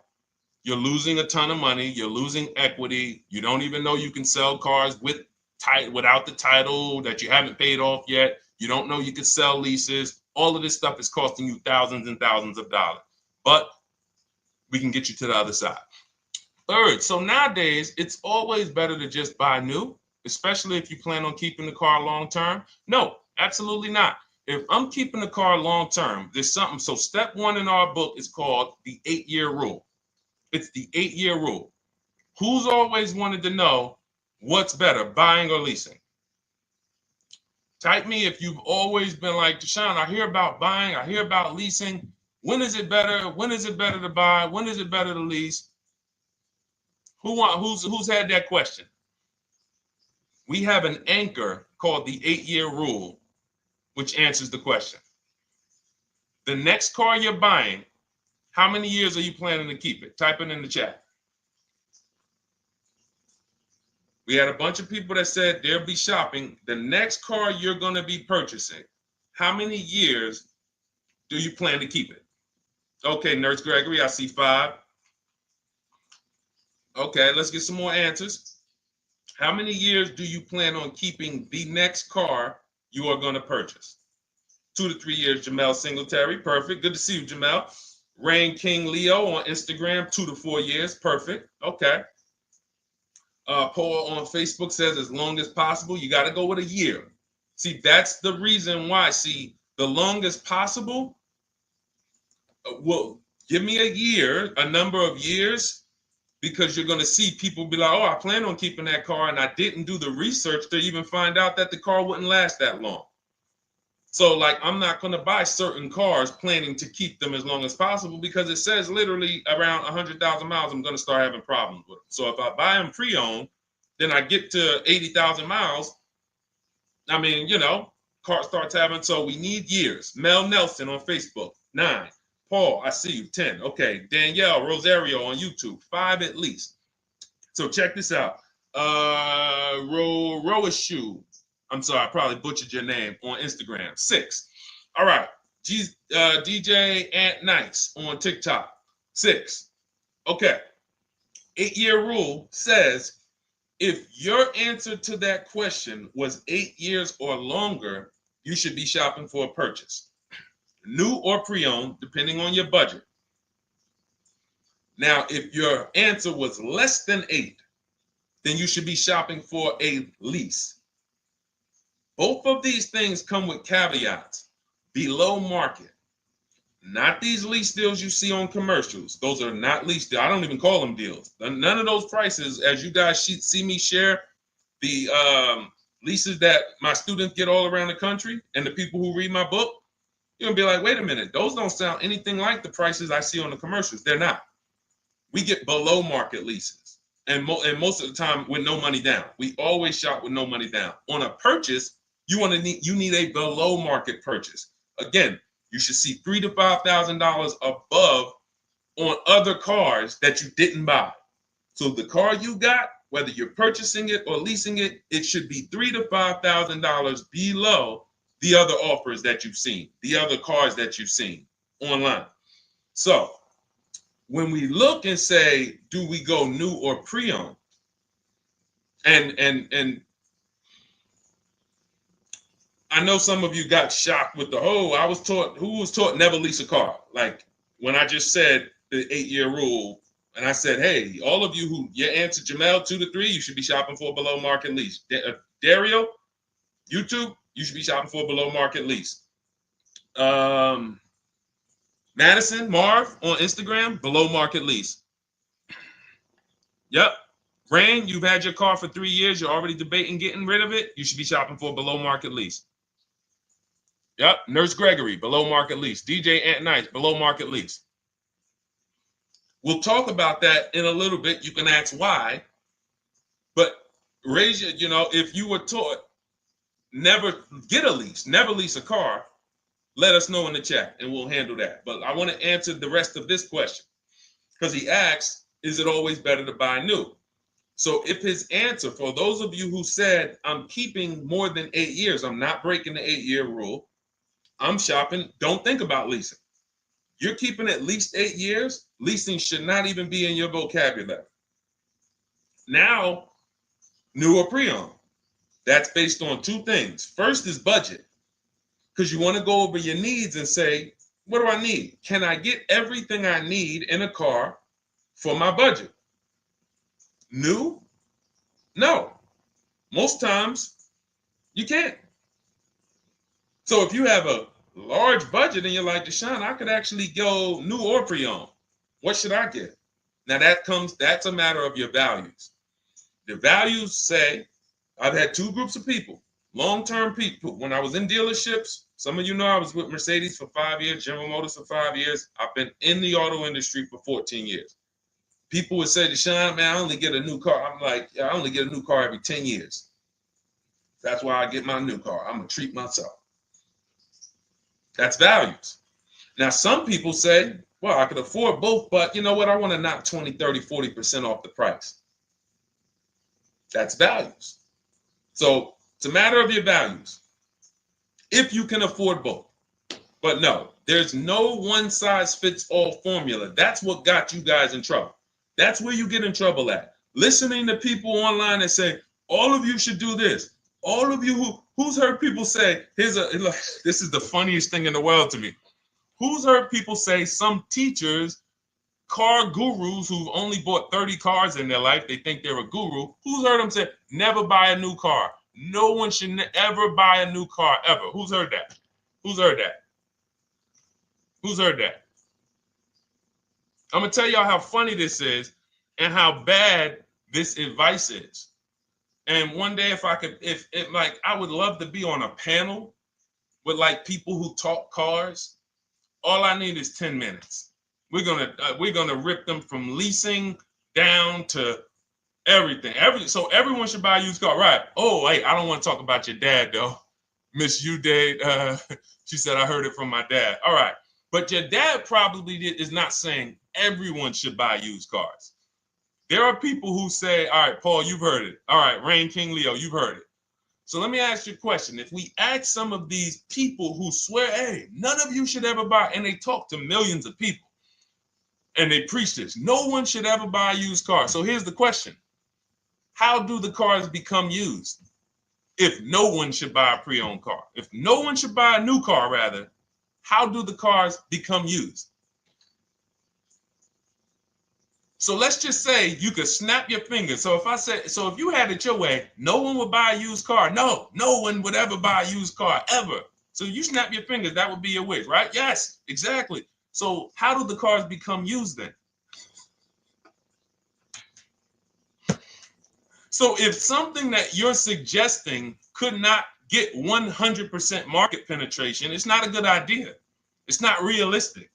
You're losing a ton of money. You're losing equity. You don't even know you can sell cars without the title that you haven't paid off yet. You don't know you can sell leases. All of this stuff is costing you thousands and thousands of dollars. But we can get you to the other side. Third, so nowadays, it's always better to just buy new, especially if you plan on keeping the car long term. No, absolutely not. If I'm keeping the car long term, there's something. So step 1 in our book is called the 8-year rule. It's the 8-year rule. Who's always wanted to know what's better, buying or leasing? Type me if you've always been like, Deshone, I hear about buying, I hear about leasing. When is it better? When is it better to buy? When is it better to lease? Who's had that question? We have an anchor called the 8-year rule, which answers the question. The next car you're buying, how many years are you planning to keep it? Type it in the chat. We had a bunch of people that said they'll be shopping. The next car you're going to be purchasing, how many years do you plan to keep it? Okay, Nurse Gregory, I see 5. Okay, let's get some more answers. How many years do you plan on keeping the next car you are going to purchase? 2 to 3 years, Jamel Singletary. Perfect. Good to see you, Jamel. Rain King Leo on Instagram, 2 to 4 years. Perfect. Okay. Paul on Facebook says as long as possible. You got to go with a year. See, that's the reason why. See, the longest possible, well, give me a year, a number of years, because you're going to see people be like, oh, I plan on keeping that car, and I didn't do the research to even find out that the car wouldn't last that long. So, I'm not going to buy certain cars planning to keep them as long as possible, because it says literally around 100,000 miles, I'm going to start having problems with them. So if I buy them pre-owned, then I get to 80,000 miles. Car starts having, so we need years. Mel Nelson on Facebook, 9. Paul, I see you, 10. Okay, Danielle Rosario on YouTube, 5 at least. So check this out. Roishu, I'm sorry, I probably butchered your name, on Instagram, 6. All right, DJ Ant Nice on TikTok, 6. Okay, 8-year rule says If your answer to that question was 8 years or longer, you should be shopping for a purchase, new or pre-owned, depending on your budget. Now, if your answer was less than 8, then you should be shopping for a lease. Both of these things come with caveats. Below market. Not these lease deals you see on commercials. Those are not lease deals. I don't even call them deals. None of those prices, as you guys see me share the leases that my students get all around the country and the people who read my book, you're going to be like, wait a minute. Those don't sound anything like the prices I see on the commercials. They're not. We get below market leases. And most of the time with no money down. We always shop with no money down. On a purchase, you need a below market purchase. Again, you should see $3,000 to $5,000 above on other cars that you didn't buy. So the car you got, whether you're purchasing it or leasing it, it should be $3,000 to $5,000 below the other offers that you've seen, the other cars that you've seen online. So when we look and say, do we go new or pre-owned? And I know some of you got shocked with the who was taught never lease a car. Like when I just said the 8-year rule, and I said, hey, all of you who your answer, Jamel, 2 to 3, you should be shopping for a below market lease. Dario, YouTube, you should be shopping for a below market lease. Madison, Marv on Instagram, below market lease. Yep. Rain, you've had your car for 3 years. You're already debating getting rid of it. You should be shopping for a below market lease. Yep. Nurse Gregory, below market lease. DJ Ant Nice, below market lease. We'll talk about that in a little bit. You can ask why. But raise your, if you were taught never get a lease, never lease a car, let us know in the chat and we'll handle that. But I want to answer the rest of this question because he asks, is it always better to buy new? So if his answer, for those of you who said, I'm keeping more than 8 years, I'm not breaking the 8-year rule, I'm shopping, don't think about leasing. You're keeping at least 8 years, leasing should not even be in your vocabulary. Now, new or pre-owned. That's based on 2 things. First is budget, because you want to go over your needs and say, what do I need? Can I get everything I need in a car for my budget? New? No. Most times, you can't. So if you have a large budget and you're like, Deshone, I could actually go new or pre-owned. What should I get? Now that's a matter of your values. The values say, I've had 2 groups of people, long-term people. When I was in dealerships, some of you know I was with Mercedes for 5 years, General Motors for 5 years. I've been in the auto industry for 14 years. People would say, Deshone, man, I only get a new car. I'm like, I only get a new car every 10 years. That's why I get my new car. I'm going to treat myself. That's values. Now, some people say, well, I could afford both, but you know what? I want to knock 20, 30, 40% off the price. That's values. So it's a matter of your values. If you can afford both. But no, there's no one-size-fits-all formula. That's what got you guys in trouble. That's where you get in trouble at. Listening to people online that say, all of you should do this. All of you who's heard people say, this is the funniest thing in the world to me. Who's heard people say, some teachers, car gurus who've only bought 30 cars in their life, they think they're a guru. Who's heard them say, never buy a new car? No one should ever buy a new car, ever. Who's heard that? Who's heard that? Who's heard that? I'm going to tell y'all how funny this is and how bad this advice is. And one day, if I would love to be on a panel with like people who talk cars. All I need is 10 minutes. We're gonna rip them from leasing down to everything. So everyone should buy a used car, right? Oh, wait, I don't want to talk about your dad though. Miss Uday, she said I heard it from my dad. All right, but your dad probably is not saying everyone should buy used cars. There are people who say, all right, Paul, you've heard it. All right, Rain King Leo, you've heard it. So let me ask you a question. If we ask some of these people who swear, hey, none of you should ever buy, and they talk to millions of people, and they preach this, no one should ever buy a used car. So here's the question. how do the cars become used? If no one should buy a pre-owned car, if no one should buy a new car, rather, how do the cars become used? So let's just say you could snap your fingers. So if you had it your way, no one would buy a used car. No one would ever buy a used car, ever. So you snap your fingers, that would be your wish, right? Yes, exactly. So how do the cars become used then? So if something that you're suggesting could not get 100% market penetration, it's not a good idea. It's not realistic.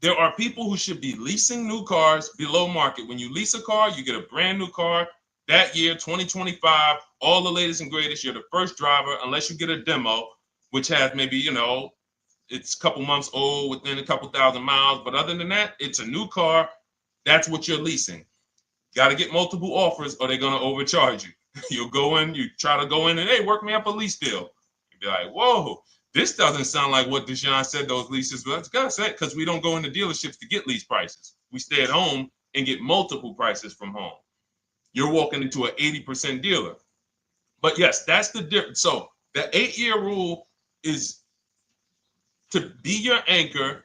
There are people who should be leasing new cars below market. When you lease a car, you get a brand new car that year, 2025, all the latest and greatest. You're the first driver, unless you get a demo, which has maybe, it's a couple months old, within a couple thousand miles. But other than that, it's a new car. That's what you're leasing. Got to get multiple offers or they're going to overcharge you. You'll go in, you try to go in and, hey, work me up a lease deal. You'll be like, whoa, this doesn't sound like what Deshone said those leases were. It's got to say, because we don't go into dealerships to get lease prices. We stay at home and get multiple prices from home. You're walking into an 80% dealer. But yes, that's the difference. So the 8-year rule is to be your anchor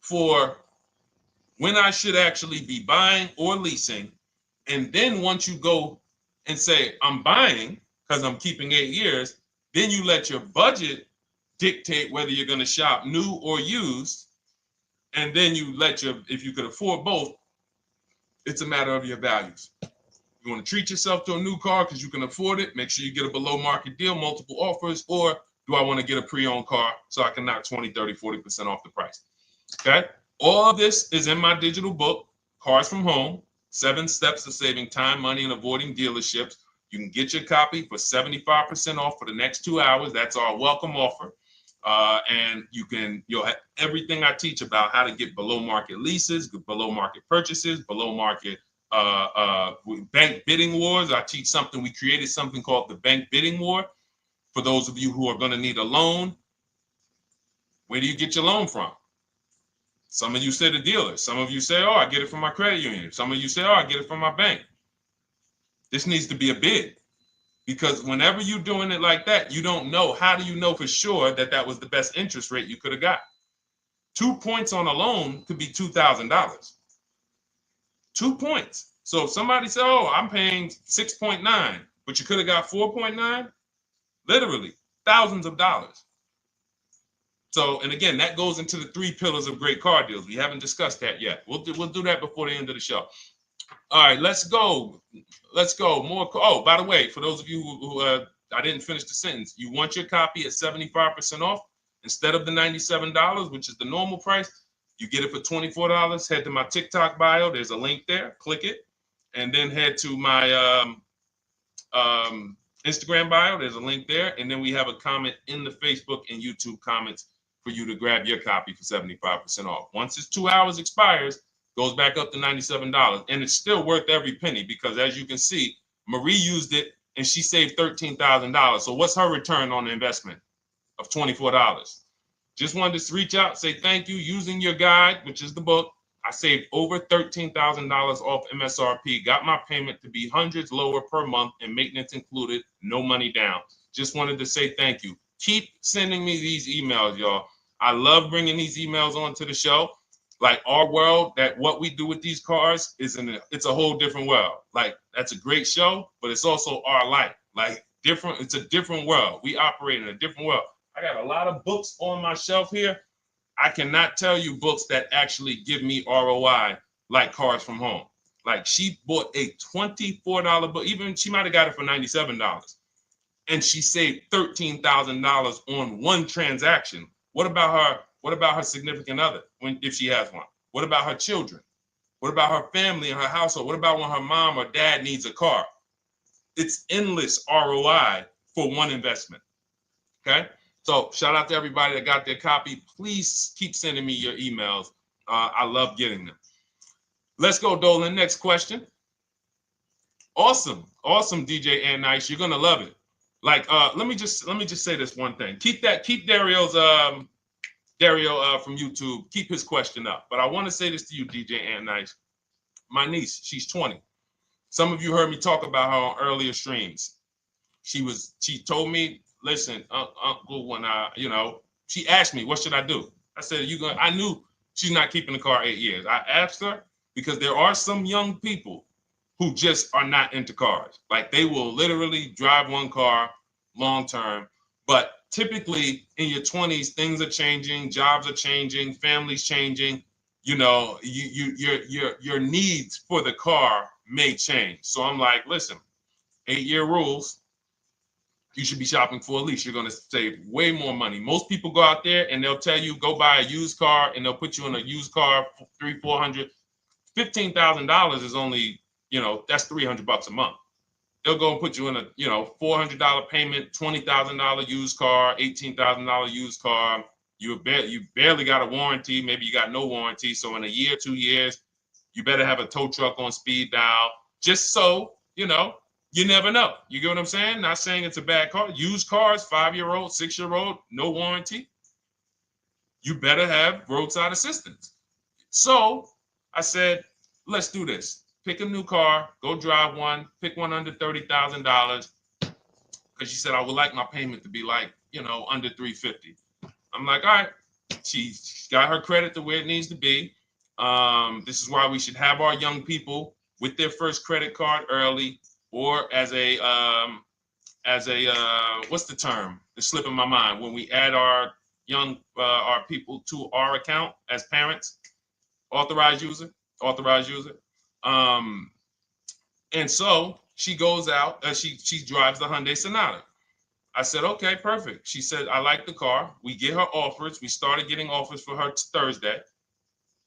for when I should actually be buying or leasing. And then once you go and say, I'm buying because I'm keeping 8 years, then you let your budget dictate whether you're going to shop new or used. And then you let if you could afford both, it's a matter of your values. You want to treat yourself to a new car because you can afford it, make sure you get a below market deal, multiple offers, or do I want to get a pre-owned car so I can knock 20, 30, 40% off the price? Okay. All of this is in my digital book, Cars from Home, 7 Steps to Saving Time, Money, and Avoiding Dealerships. You can get your copy for 75% off for the next 2 hours. That's our welcome offer. And you'll have everything I teach about how to get below market leases, below market purchases, below market bank bidding wars. I teach something. We created something called the bank bidding war. For those of you who are going to need a loan, where do you get your loan from? Some of you say the dealer. Some of you say, oh, I get it from my credit union. Some of you say, oh, I get it from my bank. This needs to be a bid, because whenever you're doing it like that, you don't know. How do you know for sure that that was the best interest rate you could have got? 2 points on a loan could be $2,000. 2 points. So if somebody said, oh, I'm paying 6.9, but you could have got 4.9, literally thousands of dollars. So, and again, that goes into the 3 pillars of great car deals. We haven't discussed that yet. We'll do that before the end of the show. All right, let's go. More. Oh, by the way, for those of you who I didn't finish the sentence, you want your copy at 75% off instead of the $97, which is the normal price. You get it for $24. Head to my TikTok bio. There's a link there. Click it, and then head to my Instagram bio. There's a link there, and then we have a comment in the Facebook and YouTube comments for you to grab your copy for 75% off. Once it's 2 hours expires, goes back up to $97, and it's still worth every penny, because as you can see, Marie used it and she saved $13,000. So what's her return on the investment of $24? Just wanted to reach out, say thank you. Using your guide, which is the book, I saved over $13,000 off MSRP, got my payment to be hundreds lower per month and maintenance included, no money down. Just wanted to say thank you. Keep sending me these emails, y'all. I love bringing these emails onto the show. Like our world, that what we do with these cars it's a whole different world. Like, that's a great show, but it's also our life. Like, different, it's a different world. We operate in a different world. I got a lot of books on my shelf here. I cannot tell you books that actually give me ROI like Cars from Home. Like, she bought a $24 book. Even she might have got it for $97. And she saved $13,000 on one transaction. What about her? What about her significant other, if she has one? What about her children? What about her family and her household? What about when her mom or dad needs a car? It's endless ROI for one investment. Okay? So shout out to everybody that got their copy. Please keep sending me your emails. I love getting them. Let's go, Dolan. Next question. Awesome, DJ and Nice. You're gonna love it. Like, let me just say this one thing. Keep Dario's Dario from YouTube, keep his question up. But I want to say this to you, DJ and Nice. My niece, she's 20. Some of you heard me talk about her on earlier streams. She told me, listen, Uncle, when she asked me, what should I do? I said, I knew she's not keeping the car 8 years. I asked her because there are some young people who just are not into cars. Like they will literally drive one car long term. But typically in your 20s, things are changing, jobs are changing, families changing. Your needs for the car may change. So I'm like, listen, 8-year rules. You should be shopping for a lease. You're going to save way more money. Most people go out there and they'll tell you go buy a used car, and they'll put you in a used car for $300, $400, $15,000 is only, that's $300 a month. They'll go and put you in a, $400 payment, $20,000 used car, $18,000 used car. You barely got a warranty. Maybe you got no warranty. So in a year, 2 years, you better have a tow truck on speed dial, just so, you never know. You get what I'm saying? Not saying it's a bad car. Used cars, 5-year-old, 6-year-old, no warranty. You better have roadside assistance. So I said, let's do this. Pick a new car, go drive one, pick one under $30,000. Because she said, I would like my payment to be like, under $350. I'm like, all right. She got her credit to where it needs to be. This is why we should have our young people with their first credit card early, or as a what's the term? It's slipping my mind. When we add our young our people to our account as parents, authorized user. And so she goes out. She drives the Hyundai Sonata. I said, okay, perfect. She said, I like the car. We get her offers. We started getting offers for her Thursday.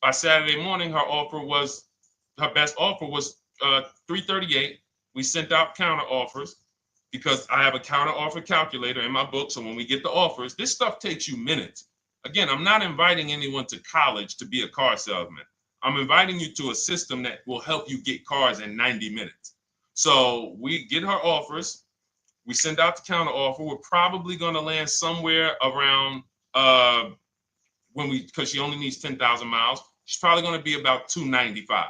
By Saturday morning, her best offer was $338. We sent out counter offers because I have a counter offer calculator in my book. So when we get the offers, this stuff takes you minutes. Again, I'm not inviting anyone to college to be a car salesman. I'm inviting you to a system that will help you get cars in 90 minutes. So we get her offers. We send out the counter offer. We're probably going to land somewhere around because she only needs 10,000 miles. She's probably going to be about $295.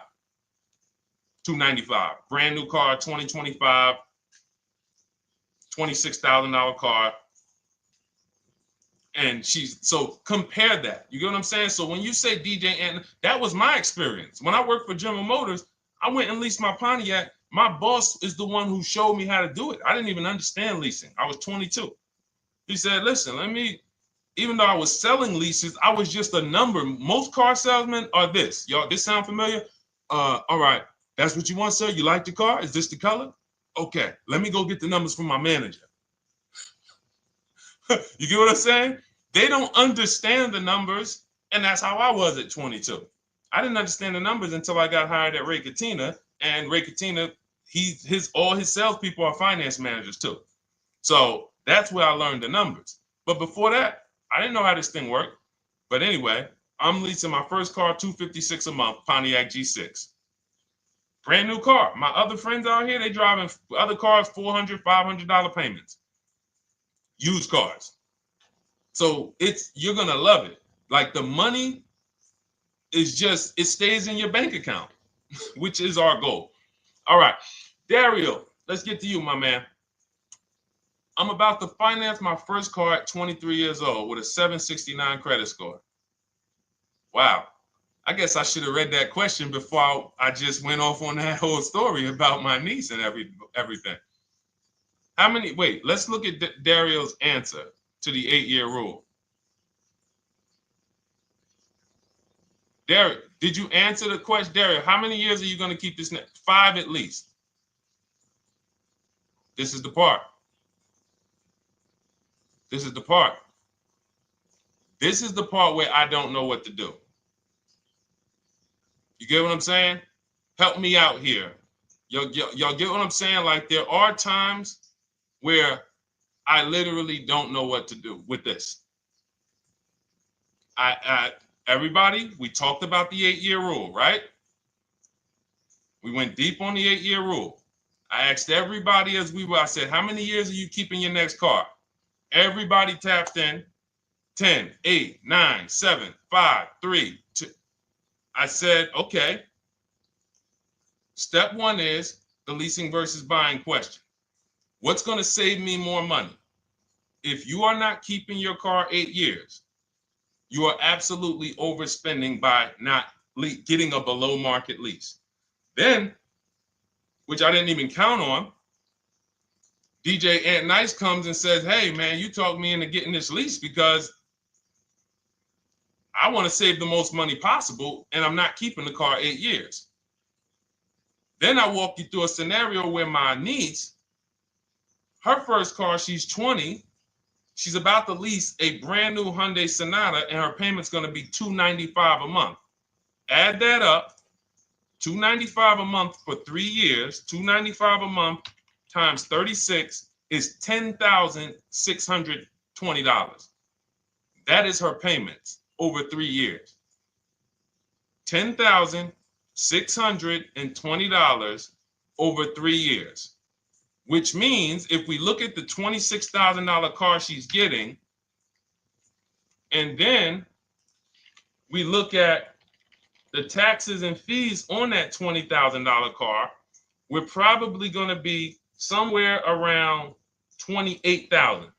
Brand new car, 2025, $26,000 car. And so compare that. You get what I'm saying? So when you say DJ, and that was my experience. When I worked for General Motors, I went and leased my Pontiac. My boss is the one who showed me how to do it. I didn't even understand leasing. I was 22. He said, listen, even though I was selling leases, I was just a number. Most car salesmen are this. Y'all, this sound familiar? All right. That's what you want, sir? You like the car? Is this the color? Okay. Let me go get the numbers from my manager. You get what I'm saying? They don't understand the numbers. And that's how I was at 22. I didn't understand the numbers until I got hired at Ray Katina. And Ray Katina, all his salespeople are finance managers too. So that's where I learned the numbers. But before that, I didn't know how this thing worked. But anyway, I'm leasing my first car, $256 a month, Pontiac G6. Brand new car. My other friends out here, they driving other cars, $400, $500 payments. Used cars. So you're going to love it. Like the money is it stays in your bank account, which is our goal. All right, Dario, let's get to you, my man. I'm about to finance my first car at 23 years old with a 769 credit score. Wow. I guess I should have read that question before I just went off on that whole story about my niece and everything. Let's look at Dario's answer to the 8-year rule. Dario, did you answer the question? Dario, how many years are you going to keep this? 5 at least. This is the part. This is the part where I don't know what to do. You get what I'm saying? Help me out here. Y'all get what I'm saying? Like there are times where I literally don't know what to do with this. Everybody, we talked about the 8-year rule, right? We went deep on the 8-year rule. I asked everybody I said, how many years are you keeping your next car? Everybody tapped in. 10, 8, 9, 7, 5, 3, 2. I said, okay. Step 1 is the leasing versus buying question. What's going to save me more money? If you are not keeping your car 8 years, you are absolutely overspending by not getting a below market lease. Then, which I didn't even count on, DJ Ant Nice comes and says, hey, man, you talked me into getting this lease because I want to save the most money possible, and I'm not keeping the car 8 years. Then I walk you through a scenario where my niece, her first car, she's 20, she's about to lease a brand new Hyundai Sonata, and her payment's going to be $295 a month. Add that up, $295 a month for 3 years, $295 a month times 36 is $10,620. That is her payments over 3 years. $10,620 over 3 years, which means if we look at the $26,000 car she's getting, and then we look at the taxes and fees on that $20,000 car, we're probably going to be somewhere around $28,000.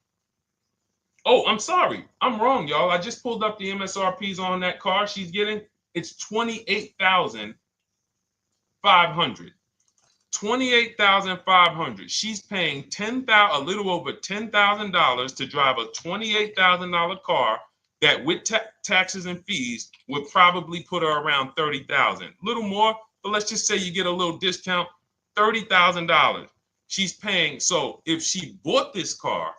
Oh, I'm sorry. I'm wrong, y'all. I just pulled up the MSRPs on that car she's getting. It's $28,500. $28,500. She's paying a little over $10,000 to drive a $28,000 car that with taxes and fees would probably put her around $30,000. A little more, but let's just say you get a little discount, $30,000. She's paying. So if she bought this car,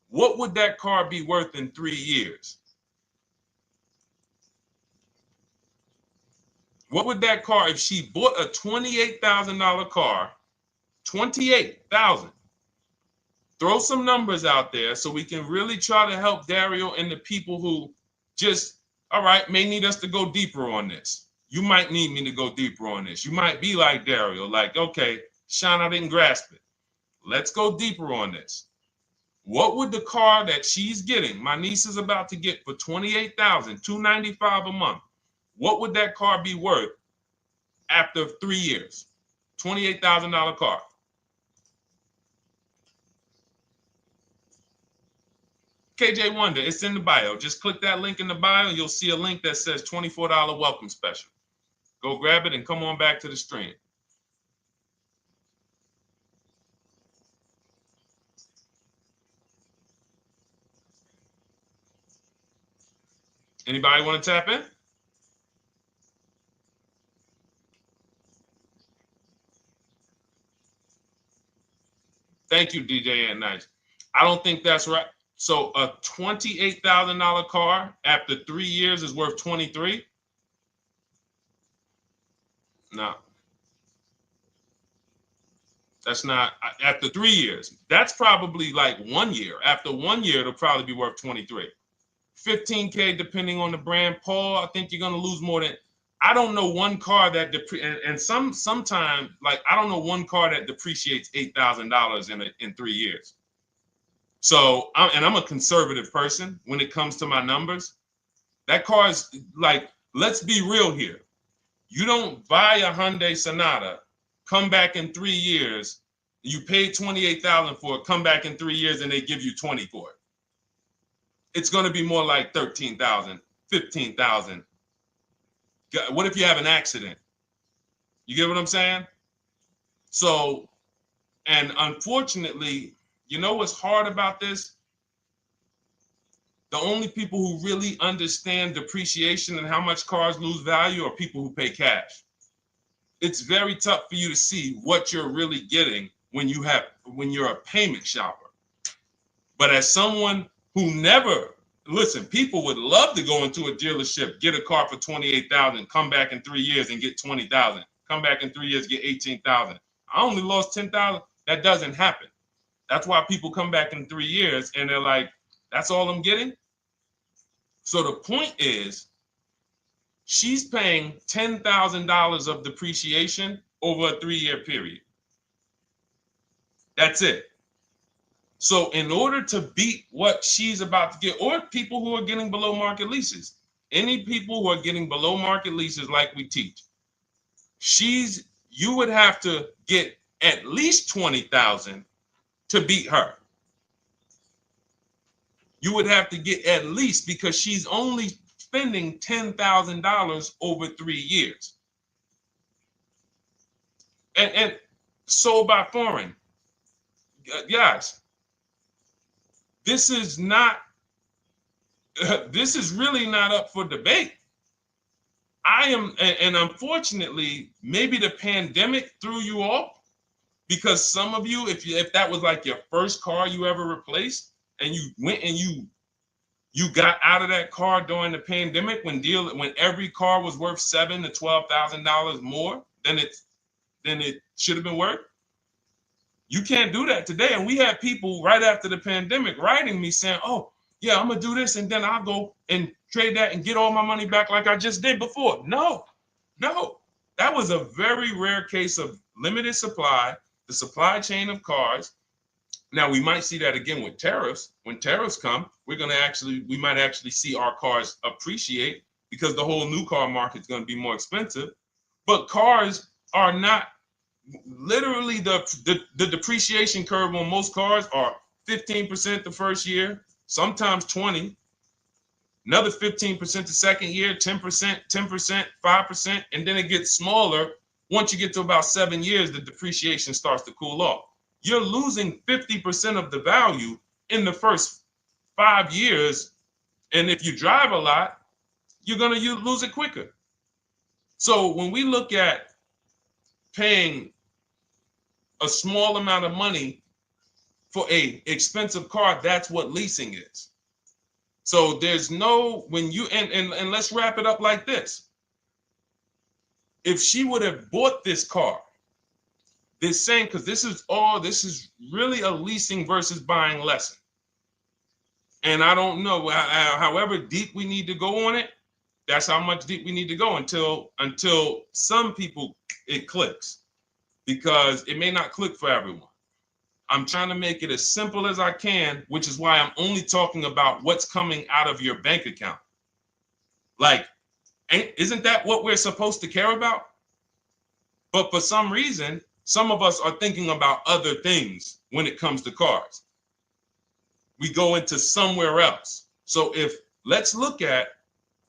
what would that car be worth in 3 years? What would that car, if she bought a $28,000 car, $28,000? Throw some numbers out there so we can really try to help Dario and the people who just, all right, may need us to go deeper on this. You might need me to go deeper on this. You might be like Dario, like, okay, Sean, I didn't grasp it. Let's go deeper on this. What would the car that she's getting, my niece is about to get for $28,000, $295 a month, what would that car be worth after 3 years? $28,000 car. KJ Wonder, it's in the bio. Just click that link in the bio. You'll see a link that says $24 welcome special. Go grab it and come on back to the stream. Anybody want to tap in? Thank you, DJ and Nice. I don't think that's right. So a $28,000 car after 3 years is worth 23? No. That's not after 3 years. That's probably like 1 year. After 1 year, it'll probably be worth 23. 15K depending on the brand. Paul, I think you're gonna lose more than. I don't know one car that sometimes like I don't know one car that depreciates $8,000 in 3 years. So I'm a conservative person when it comes to my numbers. That car is like, let's be real here. You don't buy a Hyundai Sonata, come back in 3 years, you pay $28,000 for it, come back in 3 years and they give you 20 for it. It's going to be more like 13,000, 15,000. What if you have an accident? You get what I'm saying? So, and unfortunately, you know what's hard about this? The only people who really understand depreciation and how much cars lose value are people who pay cash. It's very tough for you to see what you're really getting when you're a payment shopper. But as someone who never, listen, people would love to go into a dealership, get a car for $28,000, come back in 3 years and get $20,000, come back in 3 years, get $18,000. I only lost $10,000. That doesn't happen. That's why people come back in 3 years and they're like, that's all I'm getting. So the point is, she's paying $10,000 of depreciation over a 3-year period. That's it. So in order to beat what she's about to get, or people who are getting below market leases, any people who are getting below market leases like we teach, you would have to get at least 20,000 to beat her. You would have to get at least, because she's only spending $10,000 over 3 years. And sold by foreign. Guys, this is not, this is really not up for debate. I am, and unfortunately, maybe the pandemic threw you off, because some of you, if that was like your first car you ever replaced, and you went and you got out of that car during the pandemic when every car was worth $7,000 to $12,000 more than it should have been worth. You can't do that today. And we had people right after the pandemic writing me saying, "Oh, yeah, I'm gonna do this, and then I'll go and trade that and get all my money back like I just did before." No, that was a very rare case of limited supply, the supply chain of cars. Now we might see that again with tariffs. When tariffs come, we might actually see our cars appreciate, because the whole new car market is going to be more expensive. But cars are not, literally the depreciation curve on most cars are 15% the first year, sometimes 20, another 15% the second year, 10%, 10%, 5%, and then it gets smaller. Once you get to about 7 years, the depreciation starts to cool off. You're losing 50% of the value in the first 5 years. And if you drive a lot, you're going to lose it quicker. So when we look at paying a small amount of money for a expensive car, that's what leasing is. So there's no, when you, and let's wrap it up like this. If she would have bought this car, this same, because this is really a leasing versus buying lesson. And I don't know, however deep we need to go on it, that's how much deep we need to go until some people it clicks, because it may not click for everyone. I'm trying to make it as simple as I can, which is why I'm only talking about what's coming out of your bank account. Like, isn't that what we're supposed to care about? But for some reason, some of us are thinking about other things when it comes to cars. We go into somewhere else. So let's look at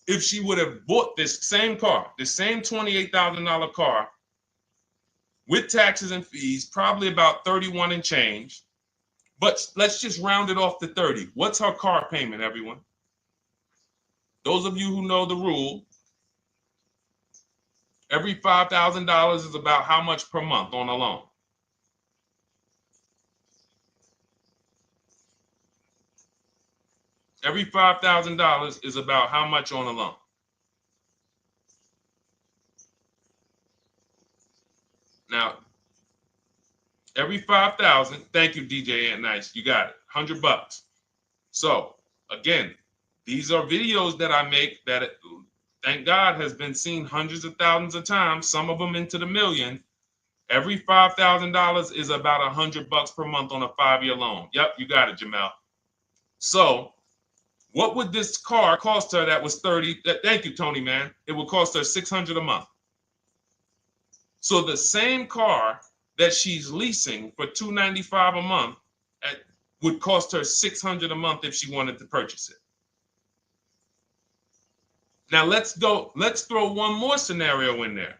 if she would have bought this same car, the same $28,000 car with taxes and fees, probably about 31 and change. But let's just round it off to 30. What's her car payment, everyone? Those of you who know the rule, every $5,000 is about how much per month on a loan? Every $5,000 is about how much on a loan? Now, every 5,000, thank you, DJ Ant Nice, you got it, $100. So again, these are videos that I make that, thank God, has been seen hundreds of thousands of times, some of them into the million. Every $5,000 is about $100 per month on a 5-year loan. Yep, you got it, Jamel. So what would this car cost her that was 30? Thank you, Tony, man. It would cost her $600 a month. So the same car that she's leasing for $295 a month would cost her $600 a month if she wanted to purchase it. Now let's throw one more scenario in there.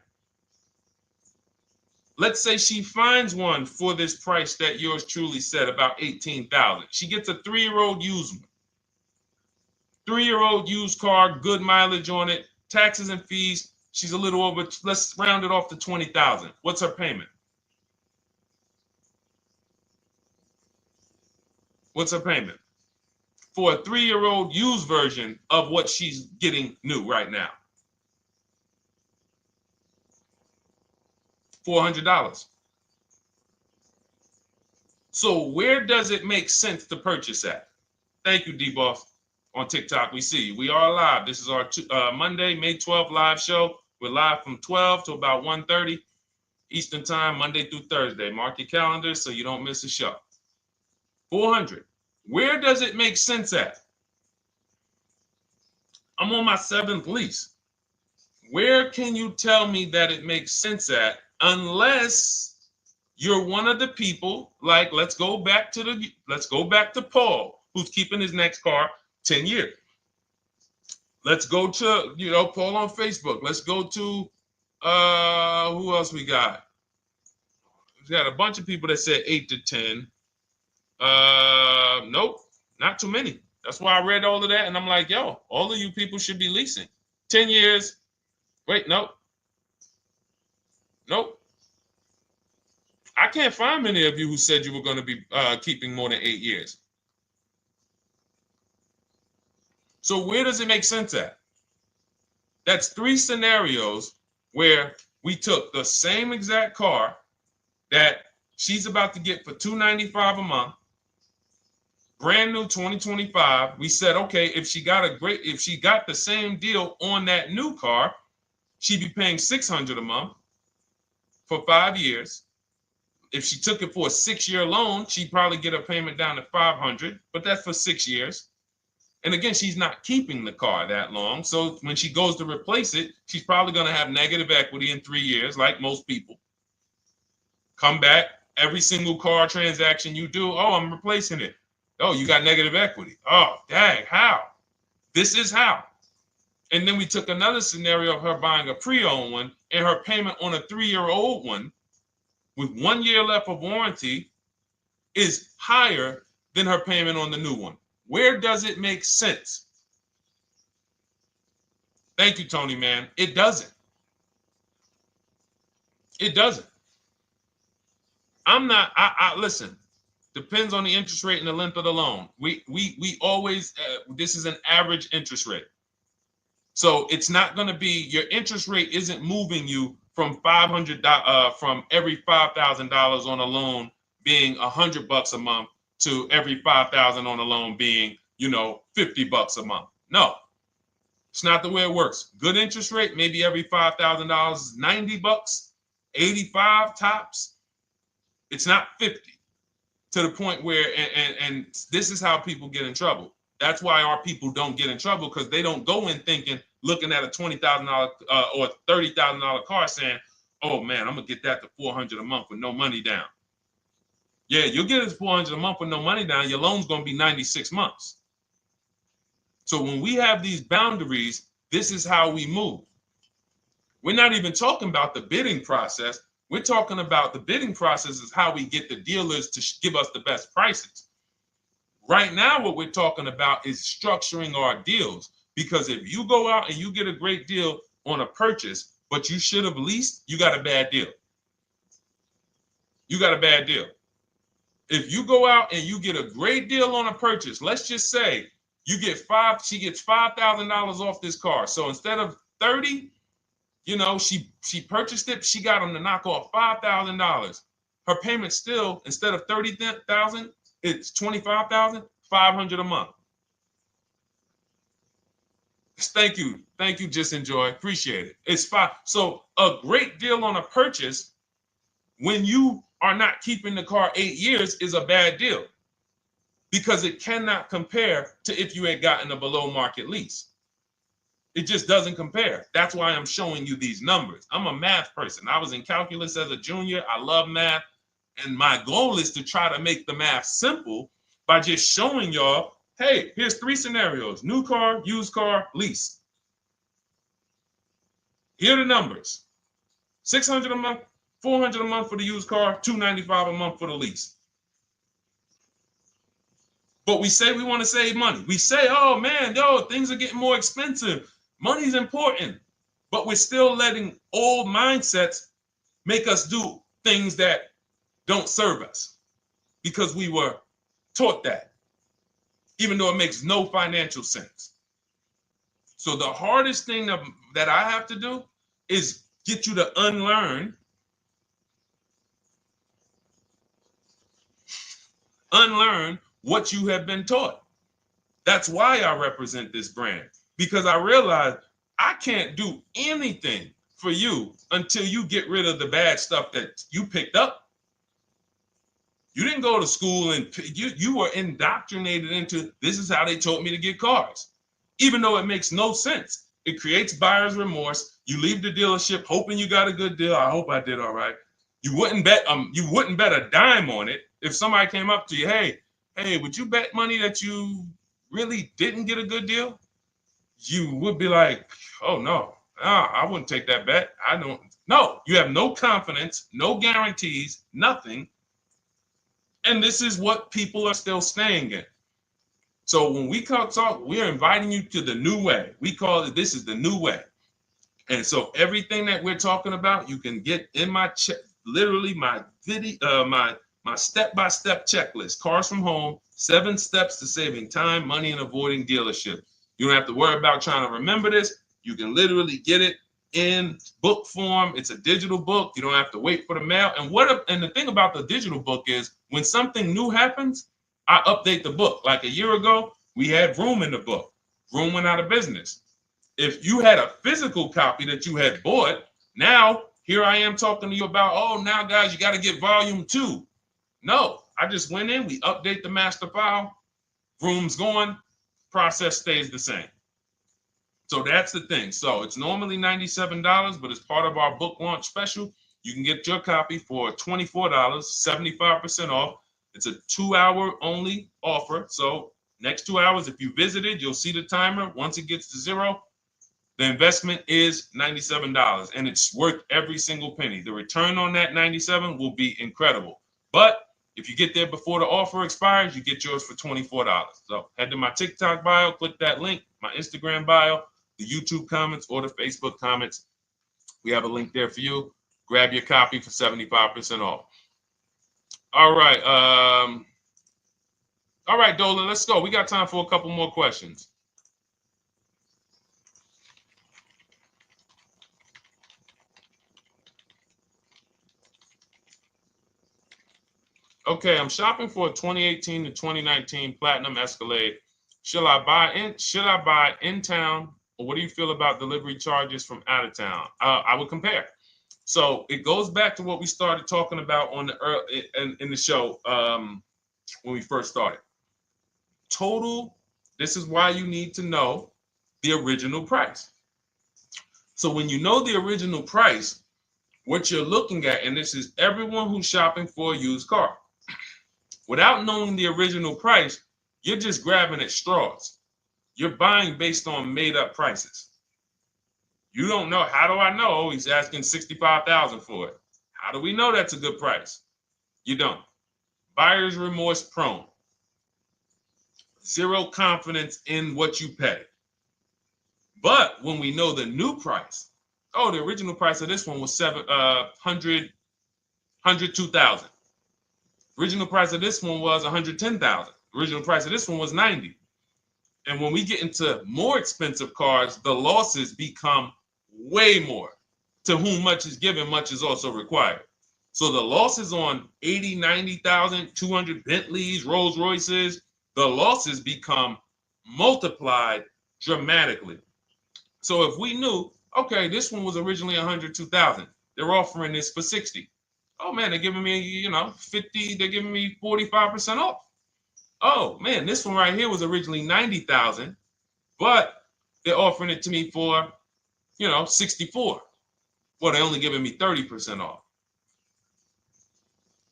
Let's say she finds one for this price that yours truly said, about $18,000. She gets a 3-year-old used one. 3-year-old used car, good mileage on it, taxes and fees. She's a little over, let's round it off to $20,000. What's her payment? What's her payment for a 3-year-old used version of what she's getting new right now? $400. So where does it make sense to purchase at? Thank you, D-Boss. On TikTok, we see you. We are live. This is our Monday, May 12th live show. We're live from 12 to about 1:30 Eastern time, Monday through Thursday. Mark your calendar so you don't miss a show. 400. Where does it make sense at? I'm on my 7th lease. Where can you tell me that it makes sense at, unless you're one of the people, like, let's go back to Paul, who's keeping his next car 10 years. Let's go to, Paul on Facebook. Let's go to, who else we got? We got a bunch of people that said 8 to 10. Nope, not too many. That's why I read all of that, and I'm like, yo, all of you people should be leasing. 10 years. Wait, nope. I can't find many of you who said you were going to be keeping more than 8 years. So where does it make sense at? That's 3 scenarios where we took the same exact car that she's about to get for $295 a month, brand new 2025. We said, okay, if she got the same deal on that new car, she'd be paying $600 a month for 5 years. If she took it for a 6-year loan, she'd probably get a payment down to $500, but that's for 6 years. And again, she's not keeping the car that long. So when she goes to replace it, she's probably going to have negative equity in 3 years, like most people. Come back, every single car transaction you do, oh, I'm replacing it. Oh, you got negative equity. Oh, dang, how? This is how. And then we took another scenario of her buying a pre-owned one, and her payment on a 3-year-old one with 1 year left of warranty is higher than her payment on the new one. Where does it make sense? Thank you, Tony, man. It doesn't. It doesn't. Listen, depends on the interest rate and the length of the loan. We always, this is an average interest rate. So it's not going to be, your interest rate isn't moving you from from every $5,000 on a loan being $100 a month to every $5,000 on a loan being, $50 a month. No, it's not the way it works. Good interest rate, maybe every $5,000 is $90, 85 tops. It's not 50, to the point where, and this is how people get in trouble. That's why our people don't get in trouble, because they don't go in looking at a $20,000 or $30,000 car saying, oh man, I'm gonna get that to $400 a month with no money down. Yeah, you'll get it to $400 a month with no money down. Your loan's gonna be 96 months. So when we have these boundaries, this is how we move. We're not even talking about the bidding process. We're talking about the bidding process is how we get the dealers to give us the best prices. Right now, what we're talking about is structuring our deals. Because if you go out and you get a great deal on a purchase, but you should have leased, you got a bad deal. You got a bad deal. If you go out and you get a great deal on a purchase, let's just say she gets $5,000 off this car. So instead of 30, she purchased it, she got them to knock off $5,000. Her payment still, instead of $30,000, it's $25,000, $500 a month. Thank you, Just Enjoy, appreciate it. It's fine. So a great deal on a purchase, when you are not keeping the car 8 years, is a bad deal, because it cannot compare to if you had gotten a below market lease. It just doesn't compare. That's why I'm showing you these numbers. I'm a math person. I was in calculus as a junior. I love math. And my goal is to try to make the math simple by just showing y'all, hey, here's 3 scenarios: new car, used car, lease. Here are the numbers: $600 a month, $400 a month for the used car, $295 a month for the lease. But we say we want to save money. We say, oh man, things are getting more expensive. Money's important. But we're still letting old mindsets make us do things that don't serve us, because we were taught that, even though it makes no financial sense. So the hardest thing that I have to do is get you to unlearn what you have been taught. That's why I represent this brand, because I realize I can't do anything for you until you get rid of the bad stuff that you picked up. You didn't go to school and you were indoctrinated into, this is how they taught me to get cars, even though it makes no sense. It creates buyer's remorse. You leave the dealership hoping you got a good deal. I hope I did all right. You wouldn't bet a dime on it. If somebody came up to you, hey, would you bet money that you really didn't get a good deal? You would be like, oh no, I wouldn't take that bet. I don't. No, you have no confidence, no guarantees, nothing. And this is what people are still staying in. So when we talk, we're inviting you to the new way. We call it, this is the new way. And so everything that we're talking about, you can get in my literally my video, my step-by-step checklist. Cars from Home, 7 steps to saving time, money, and avoiding dealership. You don't have to worry about trying to remember this. You can literally get it in book form. It's a digital book. You don't have to wait for the mail. And the thing about the digital book is when something new happens, I update the book. Like a year ago, we had Room in the book. Room went out of business. If you had a physical copy that you had bought, now here I am talking to you about, oh, now guys, you got to get volume 2. No, I just went in, we update the master file, Room's going, process stays the same. So that's the thing. So it's normally $97, but as part of our book launch special, you can get your copy for $24, 75% off. It's a 2-hour only offer. So next 2 hours, if you visited, you'll see the timer. Once it gets to 0, the investment is $97, and it's worth every single penny. The return on that $97 will be incredible. But if you get there before the offer expires, you get yours for $24. So head to my TikTok bio, click that link, my Instagram bio, the YouTube comments, or the Facebook comments. We have a link there for you. Grab your copy for 75% off. All right. All right, Dolan, let's go. We got time for a couple more questions. Okay, I'm shopping for a 2018 to 2019 Platinum Escalade. Should I buy in town, or what do you feel about delivery charges from out of town? I would compare. So it goes back to what we started talking about on the in the show when we first started. Total. This is why you need to know the original price. So when you know the original price, what you're looking at, and this is everyone who's shopping for a used car. Without knowing the original price, you're just grabbing at straws. You're buying based on made up prices. You don't know. How do I know he's asking $65,000 for it? How do we know that's a good price? You don't. Buyer's remorse prone. Zero confidence in what you pay. But when we know the new price, oh, the original price of this one was $102,000. Original price of this one was $110,000. Original price of this one was $90,000. And when we get into more expensive cars, the losses become way more. To whom much is given, much is also required. So the losses on 80, 90,000, 200 Bentleys, Rolls Royces, the losses become multiplied dramatically. So if we knew, okay, this one was originally $102,000, they're offering this for $60,000. Oh man, they're giving me, 50, they're giving me 45% off. Oh man, this one right here was originally $90,000, but they're offering it to me for, $64,000. Well, they're only giving me 30% off.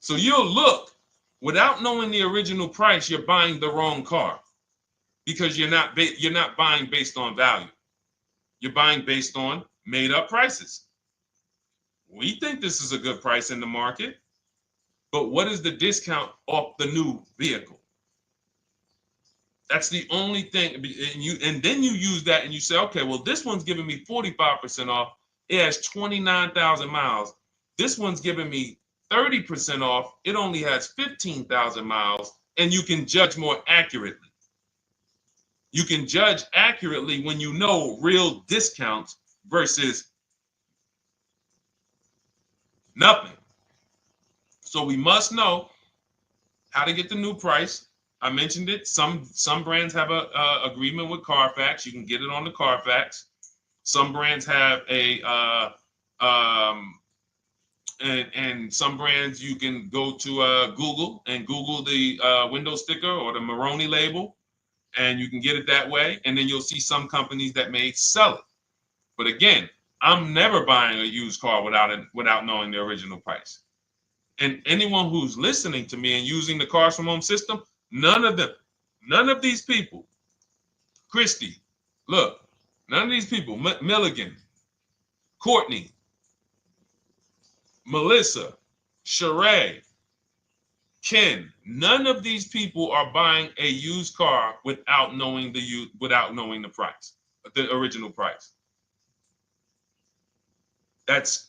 So you'll look, without knowing the original price, you're buying the wrong car because you're not buying based on value. You're buying based on made up prices. We think this is a good price in the market, but what is the discount off the new vehicle? That's the only thing. And then you use that and you say, okay, well, this one's giving me 45% off. It has 29,000 miles. This one's giving me 30% off. It only has 15,000 miles, and you can judge more accurately. You can judge accurately when you know real discounts versus nothing. So we must know how to get the new price. I mentioned it. Some brands have a agreement with Carfax. You can get it on the Carfax. Some brands have and some brands you can go to Google and Google the window sticker or the Maroney label, and you can get it that way. And then you'll see some companies that may sell it. But again, I'm never buying a used car without knowing the original price. And anyone who's listening to me and using the Cars from Home system, none of these people, Christy, look, none of these people, Milligan, Courtney, Melissa, Sheree, Ken, none of these people are buying a used car without knowing the price, the original price. That's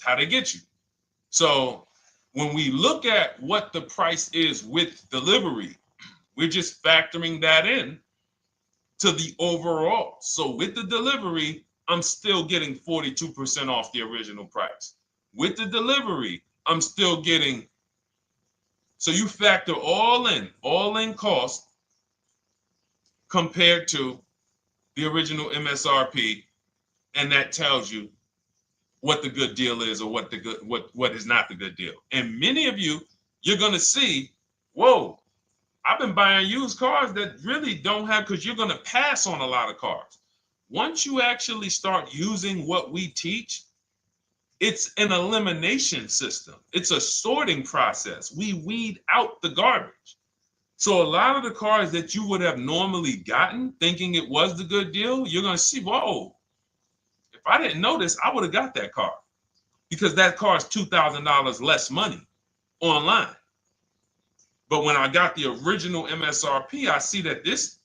how they get you. So when we look at what the price is with delivery, we're just factoring that in to the overall. So with the delivery, I'm still getting 42% off the original price. With the delivery, I'm still getting, so you factor all in cost compared to the original MSRP, and that tells you what the good deal is or what is not the good deal. And many of you, you're gonna see, whoa, I've been buying used cars that really don't have, because you're gonna pass on a lot of cars. Once you actually start using what we teach, it's an elimination system. It's a sorting process. We weed out the garbage. So a lot of the cars that you would have normally gotten thinking it was the good deal, you're gonna see, whoa, if I didn't know this, I would have got that car, because that car is $2,000 less money online. But when I got the original MSRP, I see that this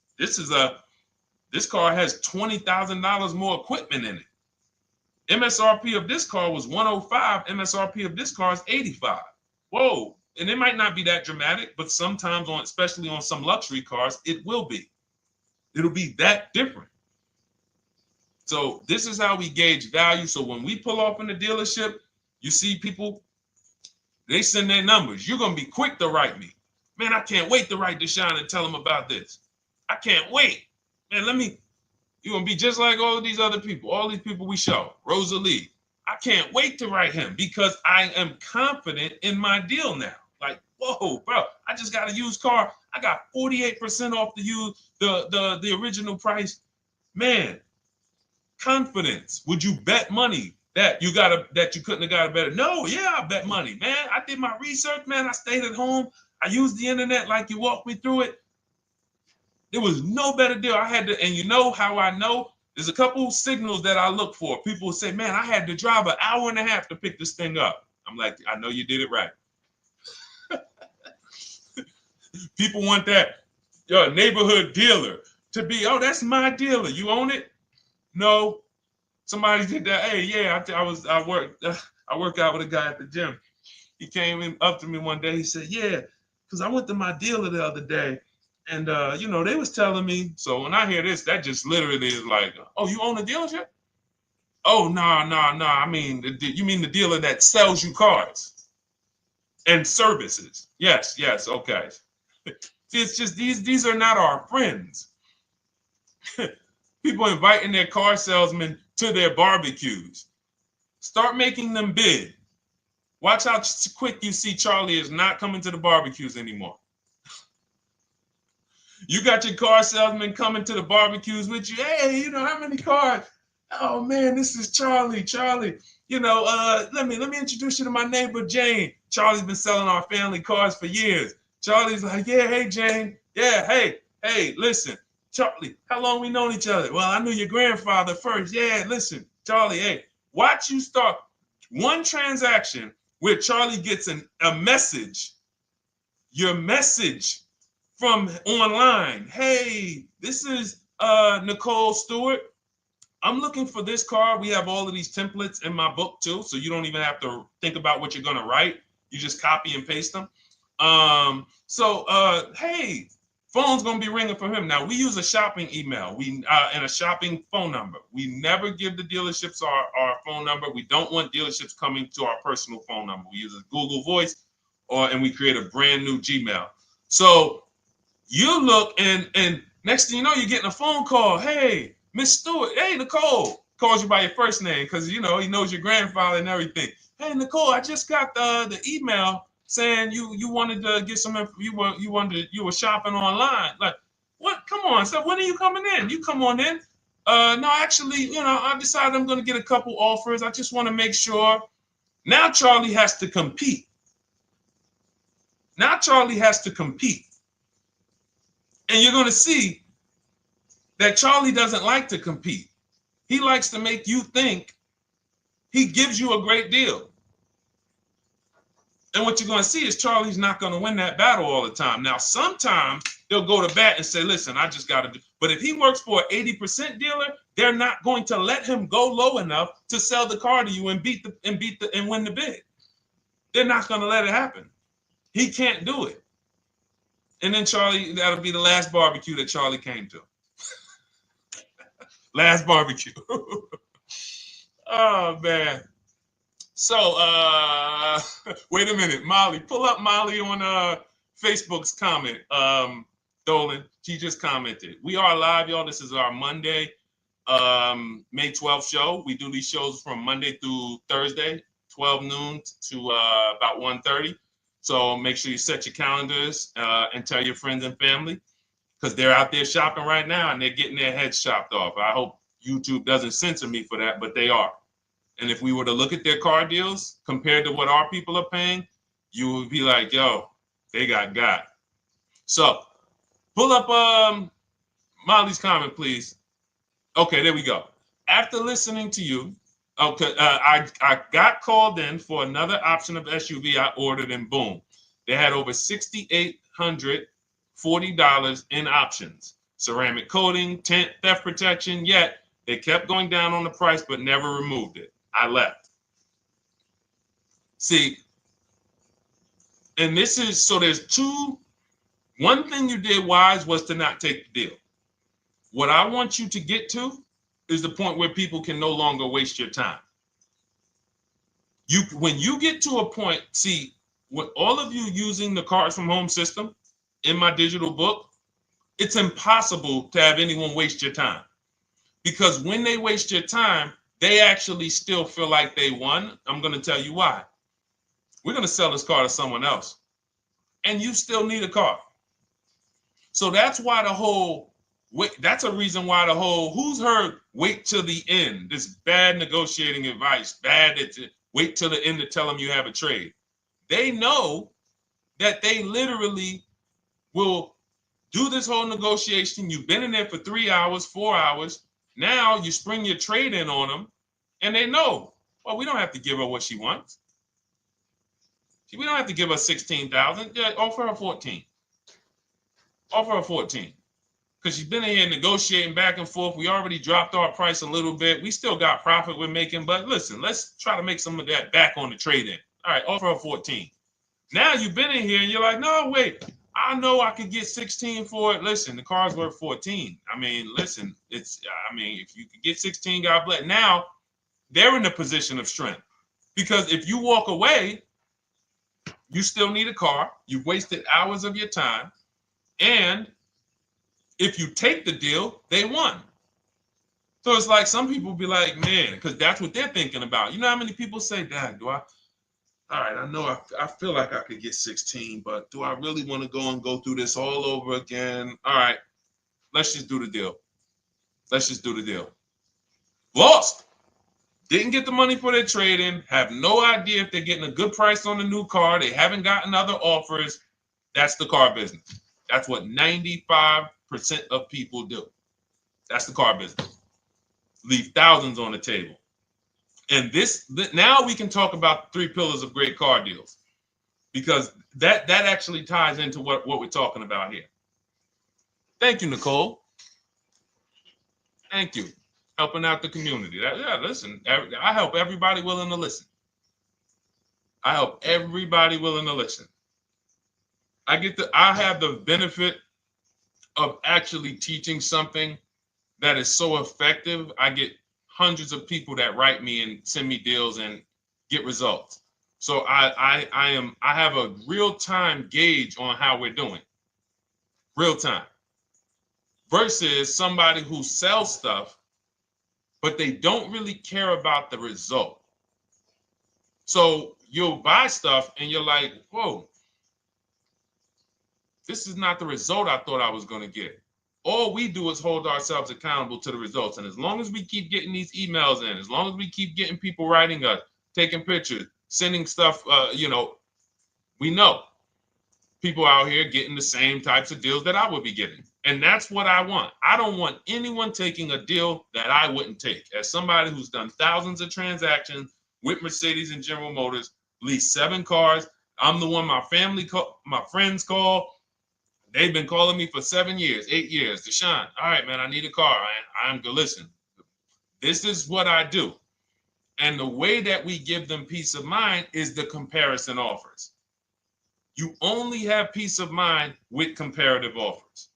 car has $20,000 more equipment in it. MSRP of this car was 105. MSRP of this car is 85. Whoa. And it might not be that dramatic, but sometimes especially on some luxury cars, it will be. It'll be that different. So this is how we gauge value. So when we pull off in the dealership, you see people, they send their numbers. You're going to be quick to write me. Man, I can't wait to write Deshone and tell him about this. I can't wait. Man, you're going to be just like all of these other people, all these people we show. Rosalie, I can't wait to write him because I am confident in my deal now. Like, whoa, bro, I just got a used car. I got 48% off the original price. Man, confidence. Would you bet money that you couldn't have got a better? No, yeah, I bet money, man. I did my research, man. I stayed at home. I used the internet like you walked me through it. There was no better deal. I had to, and you know how I know? There's a couple signals that I look for. People will say, man, I had to drive an hour and a half to pick this thing up. I'm like, I know you did it right. People want that neighborhood dealer to be, oh, that's my dealer. You own it? No. Somebody did that. Hey, yeah, I work out with a guy at the gym. He came up to me one day. He said, yeah, because I went to my dealer the other day, and they was telling me. So when I hear this, that just literally is like, oh, you own a dealership? Oh, no. I mean, you mean the dealer that sells you cars and services? Yes. Okay. It's just these are not our friends. People inviting their car salesmen to their barbecues. Start making them bid. Watch how quick you see Charlie is not coming to the barbecues anymore. You got your car salesman coming to the barbecues with you. Hey, how many cars? Oh man, this is Charlie. Charlie, let me introduce you to my neighbor Jane. Charlie's been selling our family cars for years. Charlie's like, yeah, hey Jane. Yeah, hey, listen, Charlie, how long we known each other? Well, I knew your grandfather first. Yeah, listen, Charlie, hey, watch you start one transaction where Charlie gets a message, your message from online. Hey, this is Nicole Stewart. I'm looking for this car. We have all of these templates in my book too, so you don't even have to think about what you're gonna write. You just copy and paste them. Hey, phone's gonna be ringing for him. Now we use a shopping email and a shopping phone number. We never give the dealerships our phone number. We don't want dealerships coming to our personal phone number. We use a Google Voice and we create a brand new Gmail. So you look and next thing you know, you're getting a phone call. Hey, Miss Stewart. Hey, Nicole. Calls you by your first name because he knows your grandfather and everything. Hey, Nicole, I just got the email saying you wanted to get some you were shopping online. Like, what? Come on. So when are you coming in? You come on in. No, actually, I decided I'm going to get a couple offers. I just want to make sure. Now Charlie has to compete. Now Charlie has to compete. And you're going to see that Charlie doesn't like to compete. He likes to make you think he gives you a great deal. And what you're going to see is Charlie's not going to win that battle all the time. Now, sometimes they'll go to bat and say, listen, I just got to do. But if he works for an 80% dealer, they're not going to let him go low enough to sell the car to you and win the bid. They're not going to let it happen. He can't do it. And then Charlie, that'll be the last barbecue that Charlie came to. Last barbecue. Oh, man. So, wait a minute, Molly. Pull up Molly on Facebook's comment. Dolan, she just commented. We are live, y'all. This is our Monday, May 12th show. We do these shows from Monday through Thursday, 12 noon to about 1:30. So make sure you set your calendars and tell your friends and family, because they're out there shopping right now and they're getting their heads chopped off. I hope YouTube doesn't censor me for that, but they are. And if we were to look at their car deals compared to what our people are paying, you would be like, yo, they got. So pull up Molly's comment, please. Okay, there we go. After listening to you, okay, I got called in for another option of SUV I ordered, and boom, they had over $6,840 in options. Ceramic coating, tint, theft protection, yet they kept going down on the price but never removed it. I left. See, and this is, so there's one thing you did wise was to not take the deal. What I want you to get to is the point where people can no longer waste your time. When you get to a point, see, with all of you using the Cars from Home system in my digital book, it's impossible to have anyone waste your time. Because when they waste your time, they actually still feel like they won. I'm going to tell you why. We're going to sell this car to someone else, and you still need a car. So that's why that's a reason why who's heard wait till the end, this bad negotiating advice, wait till the end to tell them you have a trade. They know that they literally will do this whole negotiation. You've been in there for 3 hours, 4 hours. Now you spring your trade in on them, and they know, well, we don't have to give her what she wants. We don't have to give her 16,000. Yeah, offer her 14. Offer her 14. Because she's been in here negotiating back and forth. We already dropped our price a little bit. We still got profit we're making, but listen, let's try to make some of that back on the trade-in. All right, offer her 14. Now you've been in here and you're like, no, wait, I know I could get 16 for it. Listen, the car's worth 14. I mean, listen, if you could get 16, God bless. Now they're in a position of strength, because if you walk away, you still need a car. You've wasted hours of your time. And if you take the deal, they won. So it's like some people be like, man, because that's what they're thinking about. You know how many people say, Dad, all right, I know I feel like I could get 16, but do I really want to go through this all over again? All right, let's just do the deal. Lost. Didn't get the money for their trade-in. Have no idea if they're getting a good price on the new car. They haven't gotten other offers. That's the car business. That's what 95% of people do. That's the car business. Leave thousands on the table. And now we can talk about 3 pillars of great car deals, because that actually ties into what we're talking about here. Thank you, Nicole. Thank you. Helping out the community. Listen, I help everybody willing to listen. I have the benefit of actually teaching something that is so effective. I get hundreds of people that write me and send me deals and get results. So I have a real-time gauge on how we're doing. Real time. Versus somebody who sells stuff, but they don't really care about the result. So you'll buy stuff and you're like, whoa, this is not the result I thought I was going to get. All we do is hold ourselves accountable to the results. And as long as we keep getting these emails in, as long as we keep getting people writing us, taking pictures, sending stuff, we know people out here getting the same types of deals that I would be getting. And that's what I want. I don't want anyone taking a deal that I wouldn't take. As somebody who's done thousands of transactions with Mercedes and General Motors, leased 7 cars, I'm the one my friends call. They've been calling me for 7 years, 8 years. Deshone, all right, man, I need a car. I'm good. Listen, this is what I do. And the way that we give them peace of mind is the comparison offers. You only have peace of mind with comparative offers.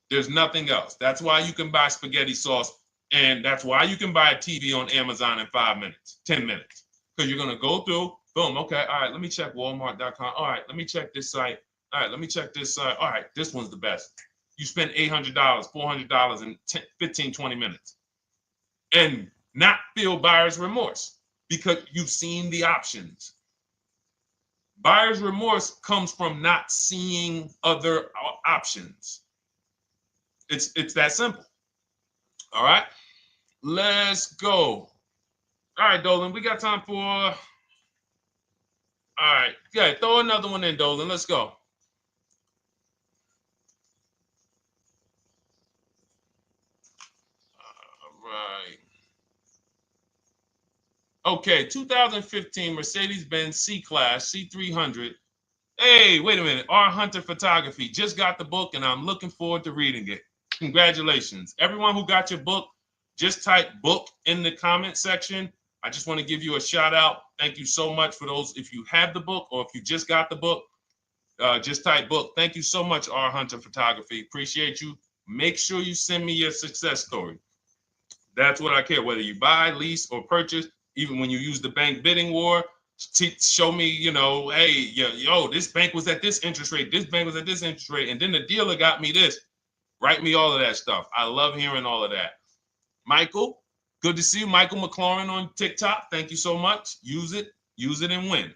There's nothing else. That's why you can buy spaghetti sauce, and that's why you can buy a TV on Amazon in 5 minutes, 10 minutes. Because you're going to go through, boom, okay, all right, let me check Walmart.com. All right, let me check this site. All right, let me check this site. All right, this one's the best. You spend $800, $400 in 15, 20 minutes. And not feel buyer's remorse because you've seen the options. Buyer's remorse comes from not seeing other options. It's that simple. All right, let's go. All right, Dolan, we got time for. All right, yeah, throw another one in, Dolan. Let's go. All right. Okay, 2015 Mercedes-Benz C-Class C300. Hey, wait a minute. R Hunter Photography just got the book, and I'm looking forward to reading it. Congratulations. Everyone who got your book, just type book in the comment section. I just want to give you a shout out. Thank you so much for those. If you have the book or if you just got the book, just type book. Thank you so much, R Hunter Photography. Appreciate you. Make sure you send me your success story. That's what I care, whether you buy, lease, or purchase. Even when you use the bank bidding war, show me, hey, yo, this bank was at this interest rate, this bank was at this interest rate, and then the dealer got me this. Write me all of that stuff. I love hearing all of that. Michael, good to see you. Michael McLaurin on TikTok. Thank you so much. Use it and win.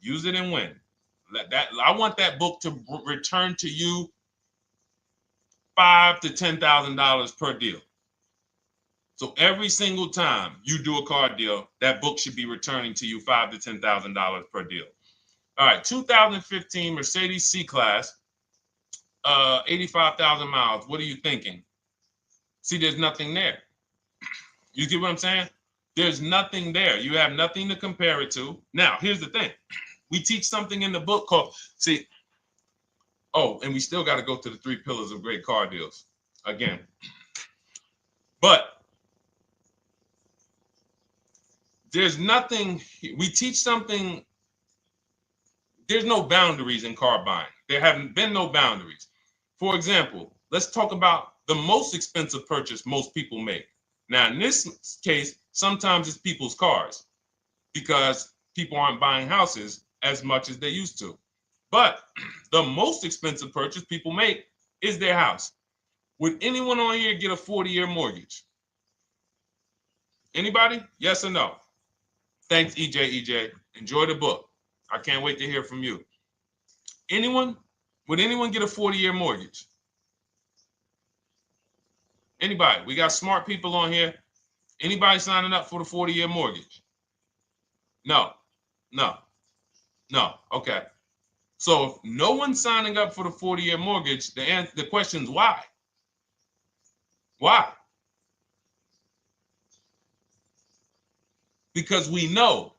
Use it and win. I want that book to return to you $5,000 to $10,000 per deal. So every single time you do a car deal, that book should be returning to you $5,000 to $10,000 per deal. All right, 2015 Mercedes C-Class, 85,000 miles. What are you thinking? See, there's nothing there. You get what I'm saying? There's nothing there. You have nothing to compare it to. Now, here's the thing. We teach something in the book called, and we still got to go to the 3 pillars of great car deals again. But there's nothing, we teach something, there's no boundaries in car buying. There haven't been no boundaries. For example, let's talk about the most expensive purchase most people make. Now, in this case, sometimes it's people's cars because people aren't buying houses as much as they used to. But the most expensive purchase people make is their house. Would anyone on here get a 40-year mortgage? Anybody? Yes or no? Thanks, EJ. Enjoy the book. I can't wait to hear from you. Anyone? Would anyone get a 40-year mortgage? Anybody? We got smart people on here. Anybody signing up for the 40-year mortgage? No. Okay. So if no one's signing up for the 40-year mortgage, the question is why? Why? Because we know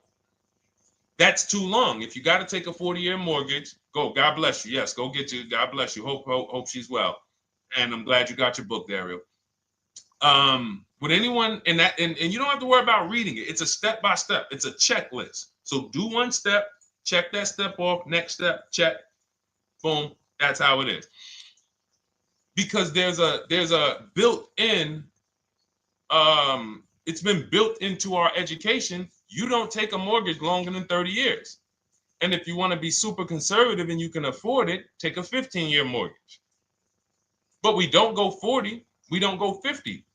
that's too long. If you got to take a 40-year mortgage, go. God bless you. Yes, go get you. God bless you. Hope she's well. And I'm glad you got your book, Daryl. Would anyone and you don't have to worry about reading it. It's a step by step. It's a checklist. So do one step, check that step off. Next step, check. Boom. That's how it is. Because there's a built-in. It's been built into our education. You don't take a mortgage longer than 30 years. And if you want to be super conservative and you can afford it, take a 15-year mortgage. But we don't go 40. We don't go 50.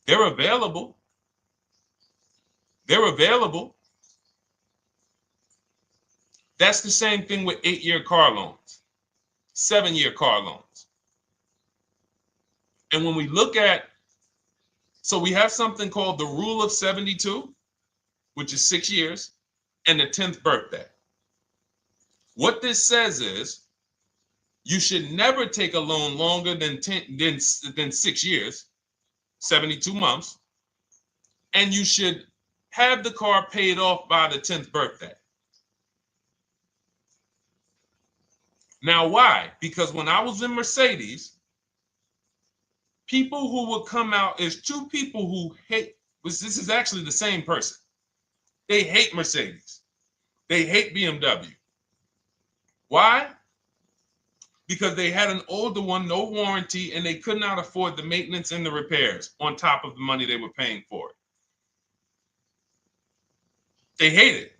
They're available. That's the same thing with 8-year car loans, 7-year car loans. And when we look at, so we have something called the rule of 72, which is 6 years. and the 10th birthday. What this says is you should never take a loan longer than 6 years, 72 months, and you should have the car paid off by the 10th birthday. Now, why? Because when I was in Mercedes, people who would come out is two people who hate, this is actually the same person. They hate Mercedes. They hate BMW. Why? Because they had an older one, no warranty, and they could not afford the maintenance and the repairs on top of the money they were paying for it. They hate it.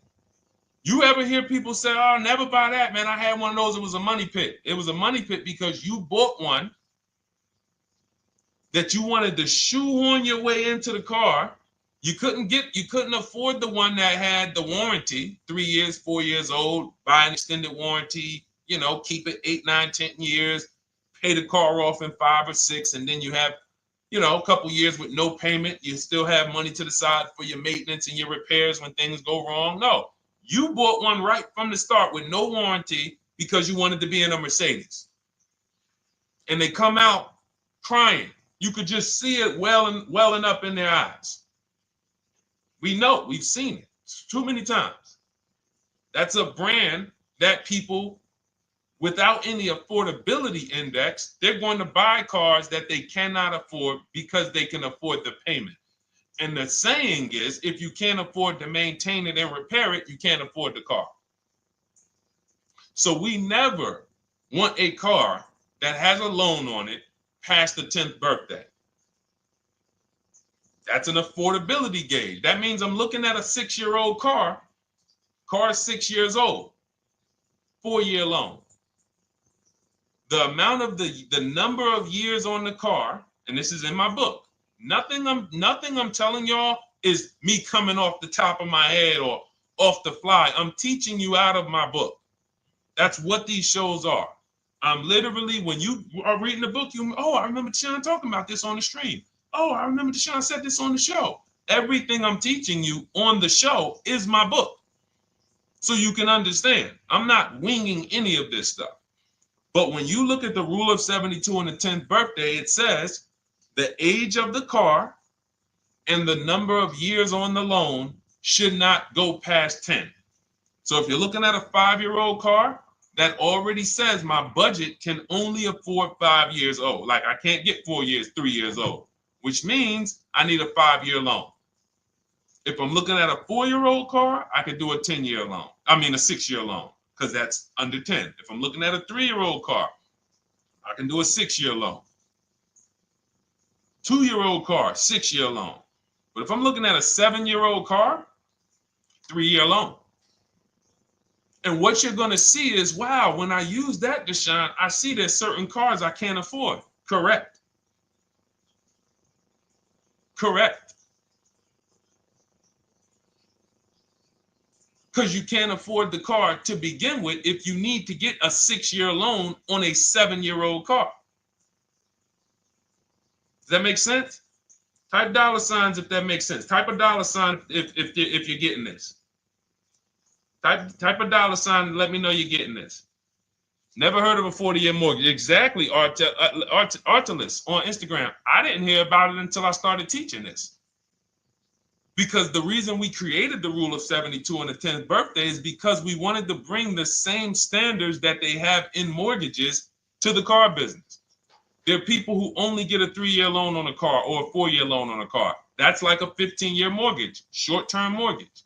You ever hear people say, oh, never buy that, man. I had one of those. It was a money pit. It was a money pit because you bought one that you wanted to shoehorn your way into the car. You couldn't afford the one that had the warranty, 3 years, 4 years old, buy an extended warranty, keep it 8, 9, 10 years, pay the car off in 5 or 6, and then you have, a couple years with no payment. You still have money to the side for your maintenance and your repairs when things go wrong. No. You bought one right from the start with no warranty because you wanted to be in a Mercedes. And they come out crying. You could just see it welling up in their eyes. We know, we've seen it too many times. That's a brand that people without any affordability index, they're going to buy cars that they cannot afford because they can afford the payment. And the saying is, if you can't afford to maintain it and repair it, you can't afford the car. So we never want a car that has a loan on it past the 10th birthday. That's an affordability gauge. That means I'm looking at a 6-year-old car. Car is 6 years old, 4-year loan. The amount of the number of years on the car, and this is in my book. Nothing I'm telling y'all is me coming off the top of my head or off the fly. I'm teaching you out of my book. That's what these shows are. I'm literally, when you are reading the book, I remember Deshone talking about this on the stream. Oh, I remember Deshone said this on the show. Everything I'm teaching you on the show is my book. So you can understand. I'm not winging any of this stuff. But when you look at the rule of 72 on the 10th birthday, it says the age of the car and the number of years on the loan should not go past 10. So if you're looking at a 5-year-old car, that already says my budget can only afford 5 years old. Like I can't get 4 years, 3 years old, which means I need a 5-year loan. If I'm looking at a 4-year-old car, I could do a 10-year loan. I mean a 6-year loan, because that's under 10. If I'm looking at a 3-year-old car, I can do a 6-year loan. 2-year-old car, 6-year loan. But if I'm looking at a 7-year-old car, 3-year loan. And what you're going to see is, wow, when I use that, Deshone, I see there's certain cars I can't afford. Correct. Correct. Because you can't afford the car to begin with if you need to get a 6-year loan on a 7-year-old car. Does that make sense? Type $signs if that makes sense. Type a $sign if you're getting this. Type a $sign and let me know you're getting this. Never heard of a 40-year mortgage. Exactly, Artelis on Instagram. I didn't hear about it until I started teaching this. Because the reason we created the rule of 72 on the 10th birthday is because we wanted to bring the same standards that they have in mortgages to the car business. There are people who only get a 3-year loan on a car or a 4-year loan on a car. That's like a 15-year mortgage, short-term mortgage.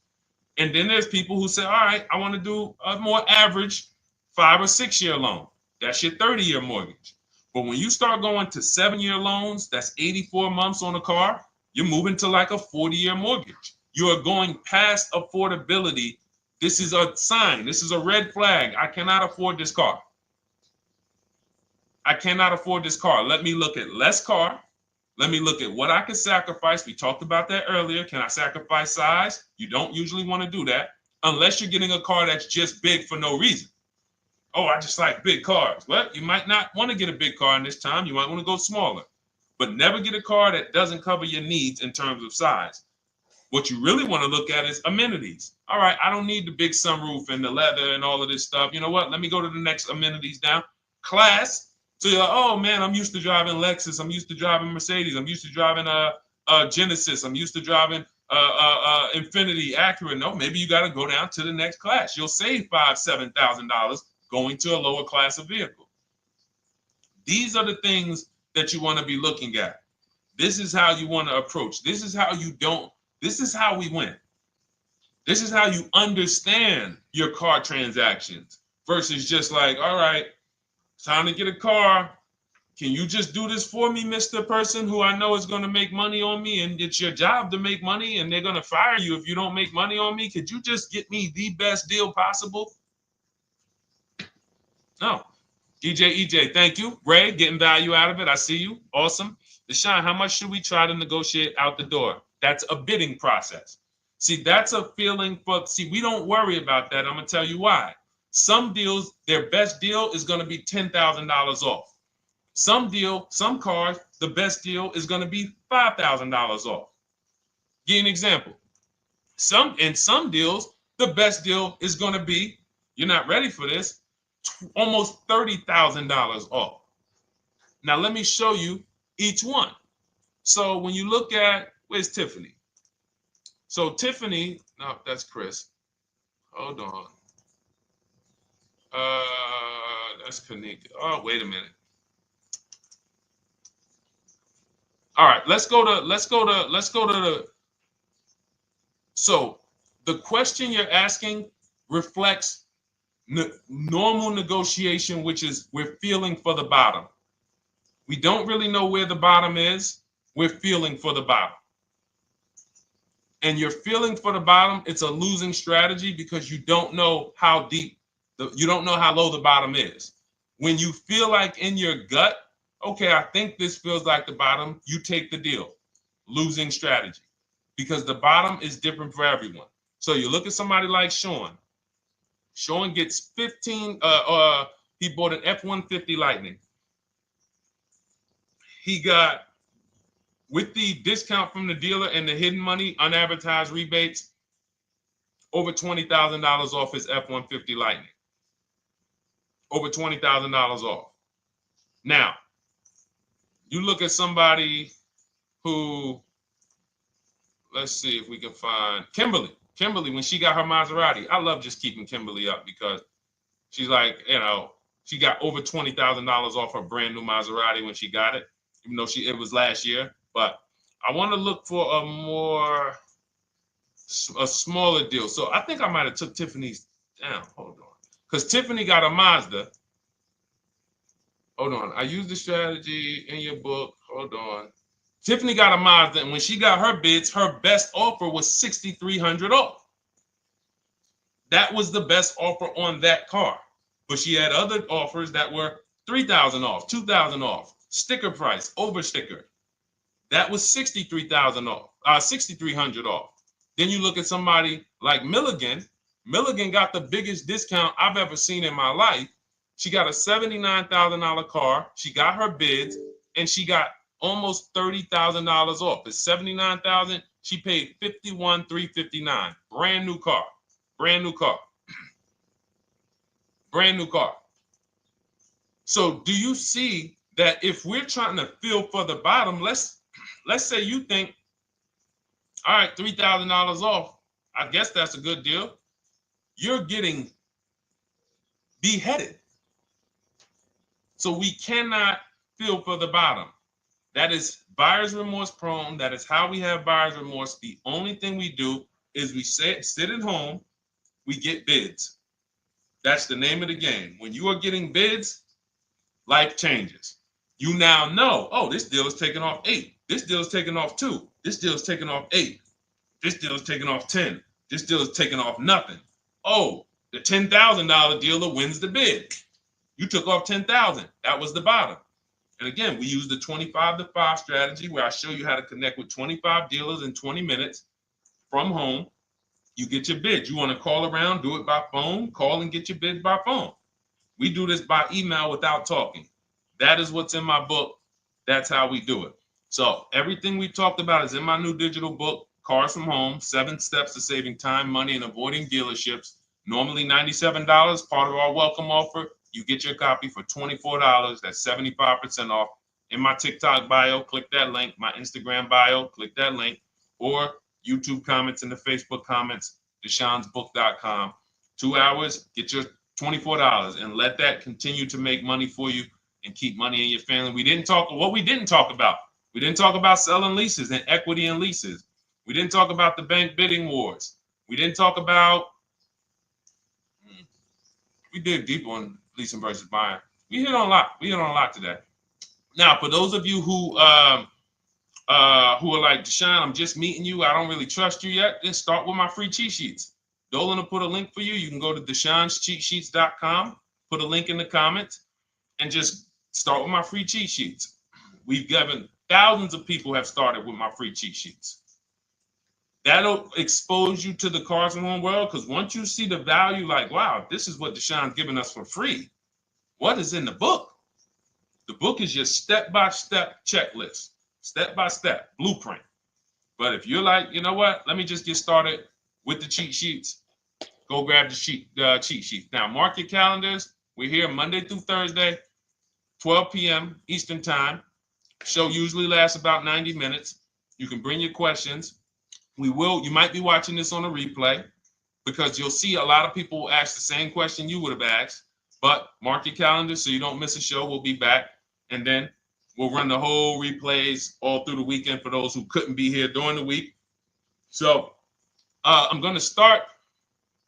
And then there's people who say, all right, I want to do a more average 5 or 6-year loan. That's your 30-year mortgage. But when you start going to 7-year loans, that's 84 months on a car, you're moving to like a 40-year mortgage. You are going past affordability. This is a sign. This is a red flag. I cannot afford this car. I cannot afford this car. Let me look at less car. Let me look at what I can sacrifice. We talked about that earlier. Can I sacrifice size? You don't usually want to do that unless you're getting a car that's just big for no reason. Oh, I just like big cars. Well, you might not want to get a big car in this time. You might want to go smaller. But never get a car that doesn't cover your needs in terms of size. What you really want to look at is amenities. All right, I don't need the big sunroof and the leather and all of this stuff. You know what? Let me go to the next amenities down. Class. So you're like, oh man, I'm used to driving Lexus. I'm used to driving Mercedes. I'm used to driving Genesis. I'm used to driving Infinity, Acura. No, maybe you got to go down to the next class. You'll save $5,000-$7,000 going to a lower class of vehicle. These are the things that you want to be looking at. This is how you want to approach. This is how you don't. This is how we win. This is how you understand your car transactions versus just like, all right, time to get a car. Can you just do this for me, Mr. Person who I know is going to make money on me, and it's your job to make money and they're going to fire you if you don't make money on me? Could you just get me the best deal possible? No. EJ, thank you. Ray, getting value out of it. I see you. Awesome. Deshone, how much should we try to negotiate out the door? That's a bidding process. See, that's a feeling for, see, we don't worry about that. I'm going to tell you why. Some deals, their best deal is going to be $10,000 off. Some cars, the best deal is going to be $5,000 off. Give you an example. In some deals, the best deal is going to be, you're not ready for this, almost $30,000 off. Now, let me show you each one. So when you look at, where's Tiffany? So Tiffany, no, that's Chris. Hold on. That's Kanika. Oh, wait a minute. All right, let's go to the, so the question you're asking reflects normal negotiation, which is we're feeling for the bottom. We don't really know where the bottom is. We're feeling for the bottom. And you're feeling for the bottom, it's a losing strategy because you don't know how deep, you don't know how low the bottom is. When you feel like in your gut, okay, I think this feels like the bottom, you take the deal. Losing strategy. Because the bottom is different for everyone. So you look at somebody like Sean. Sean gets 15, he bought an F-150 Lightning. He got, with the discount from the dealer and the hidden money, unadvertised rebates, over $20,000 off his F-150 Lightning. Over $20,000 off. Now, you look at somebody who, let's see if we can find Kimberly. Kimberly, when she got her Maserati, I love just keeping Kimberly up because she's like, you know, she got over $20,000 off her brand new Maserati when she got it, even though it was last year. But I want to look for a smaller deal. So I think I might have took Tiffany's down. Hold on. Because Tiffany got a Mazda. Hold on. I used the strategy in your book. Hold on. Tiffany got a Mazda, and when she got her bids, her best offer was $6,300 off. That was the best offer on that car. But she had other offers that were $3,000 off, $2,000 off, sticker price, over sticker. That was $63,000 off, $6,300 off. Then you look at somebody like Milligan. Milligan got the biggest discount I've ever seen in my life. She got a $79,000 car. She got her bids, and she got almost $30,000 off. It's $79,000. She paid $51,359. Brand new car. Brand new car. Brand new car. So do you see that if we're trying to feel for the bottom, let's say you think, all right, $3,000 off. I guess that's a good deal. You're getting beheaded. So we cannot feel for the bottom. That is buyer's remorse prone. That is how we have buyer's remorse. The only thing we do is we sit at home, we get bids. That's the name of the game. When you are getting bids, life changes. You now know, oh, this deal is taking off 8. This deal is taking off 2. This deal is taking off 8. This deal is taking off 10. This deal is taking off nothing. Oh, the $10,000 dealer wins the bid. You took off $10,000. That was the bottom. And again, we use the 25-to-5 strategy where I show you how to connect with 25 dealers in 20 minutes from home. You get your bids. You want to call around, do it by phone, call and get your bids by phone. We do this by email without talking. That is what's in my book. That's how we do it. So everything we talked about is in my new digital book. Cars from Home, 7 Steps to Saving Time, Money, and Avoiding Dealerships. Normally $97, part of our welcome offer. You get your copy for $24. That's 75% off. In my TikTok bio, click that link. My Instagram bio, click that link. Or YouTube comments in the Facebook comments, deshonsbook.com. 2 hours, get your $24 and let that continue to make money for you and keep money in your family. We didn't talk about. We didn't talk about selling leases and equity in leases. We didn't talk about the bank bidding wars. We didn't talk about, we dig deep on leasing versus buying. We hit on a lot. We hit on a lot today. Now, for those of you who are like, Deshone, I'm just meeting you, I don't really trust you yet, then start with my free cheat sheets. Dolan will put a link for you. You can go to DeshonesCheatSheets.com, put a link in the comments, and just start with my free cheat sheets. We've given thousands of people have started with my free cheat sheets. That'll expose you to the Cars from Home world, because once you see the value, like, wow, this is what Deshone's giving us for free. What is in the book? The book is your step-by-step checklist, step-by-step blueprint. But if you're like, you know what, let me just get started with the cheat sheets, go grab the cheat sheets. Now, mark your calendars. We're here Monday through Thursday, 12 p.m. Eastern Time. Show usually lasts about 90 minutes. You can bring your questions. You might be watching this on a replay, because you'll see a lot of people ask the same question you would have asked. But mark your calendar so you don't miss a show. We'll be back, and then we'll run the whole replays all through the weekend for those who couldn't be here during the week. So I'm going to start.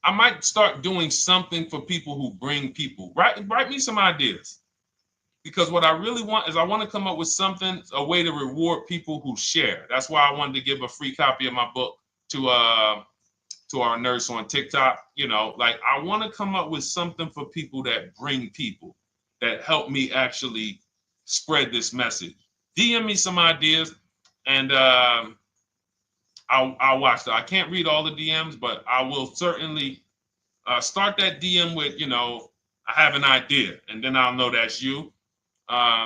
I might start doing something for people who bring people. Write me some ideas, because what I really want is I want to come up with something, a way to reward people who share. That's why I wanted to give a free copy of my book to our nurse on TikTok. You know, like, I want to come up with something for people that bring people, that help me actually spread this message. DM me some ideas, and I'll watch that. I can't read all the DMs, but I will certainly start that DM with, you know, I have an idea, and then I'll know that's you,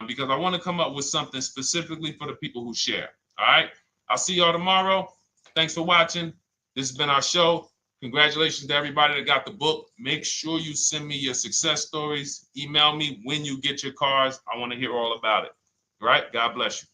because I want to come up with something specifically for the people who share. All right. I'll see y'all tomorrow. Thanks for watching. This has been our show. Congratulations to everybody that got the book. Make sure you send me your success stories. Email me when you get your cars. I want to hear all about it. All right. God bless you.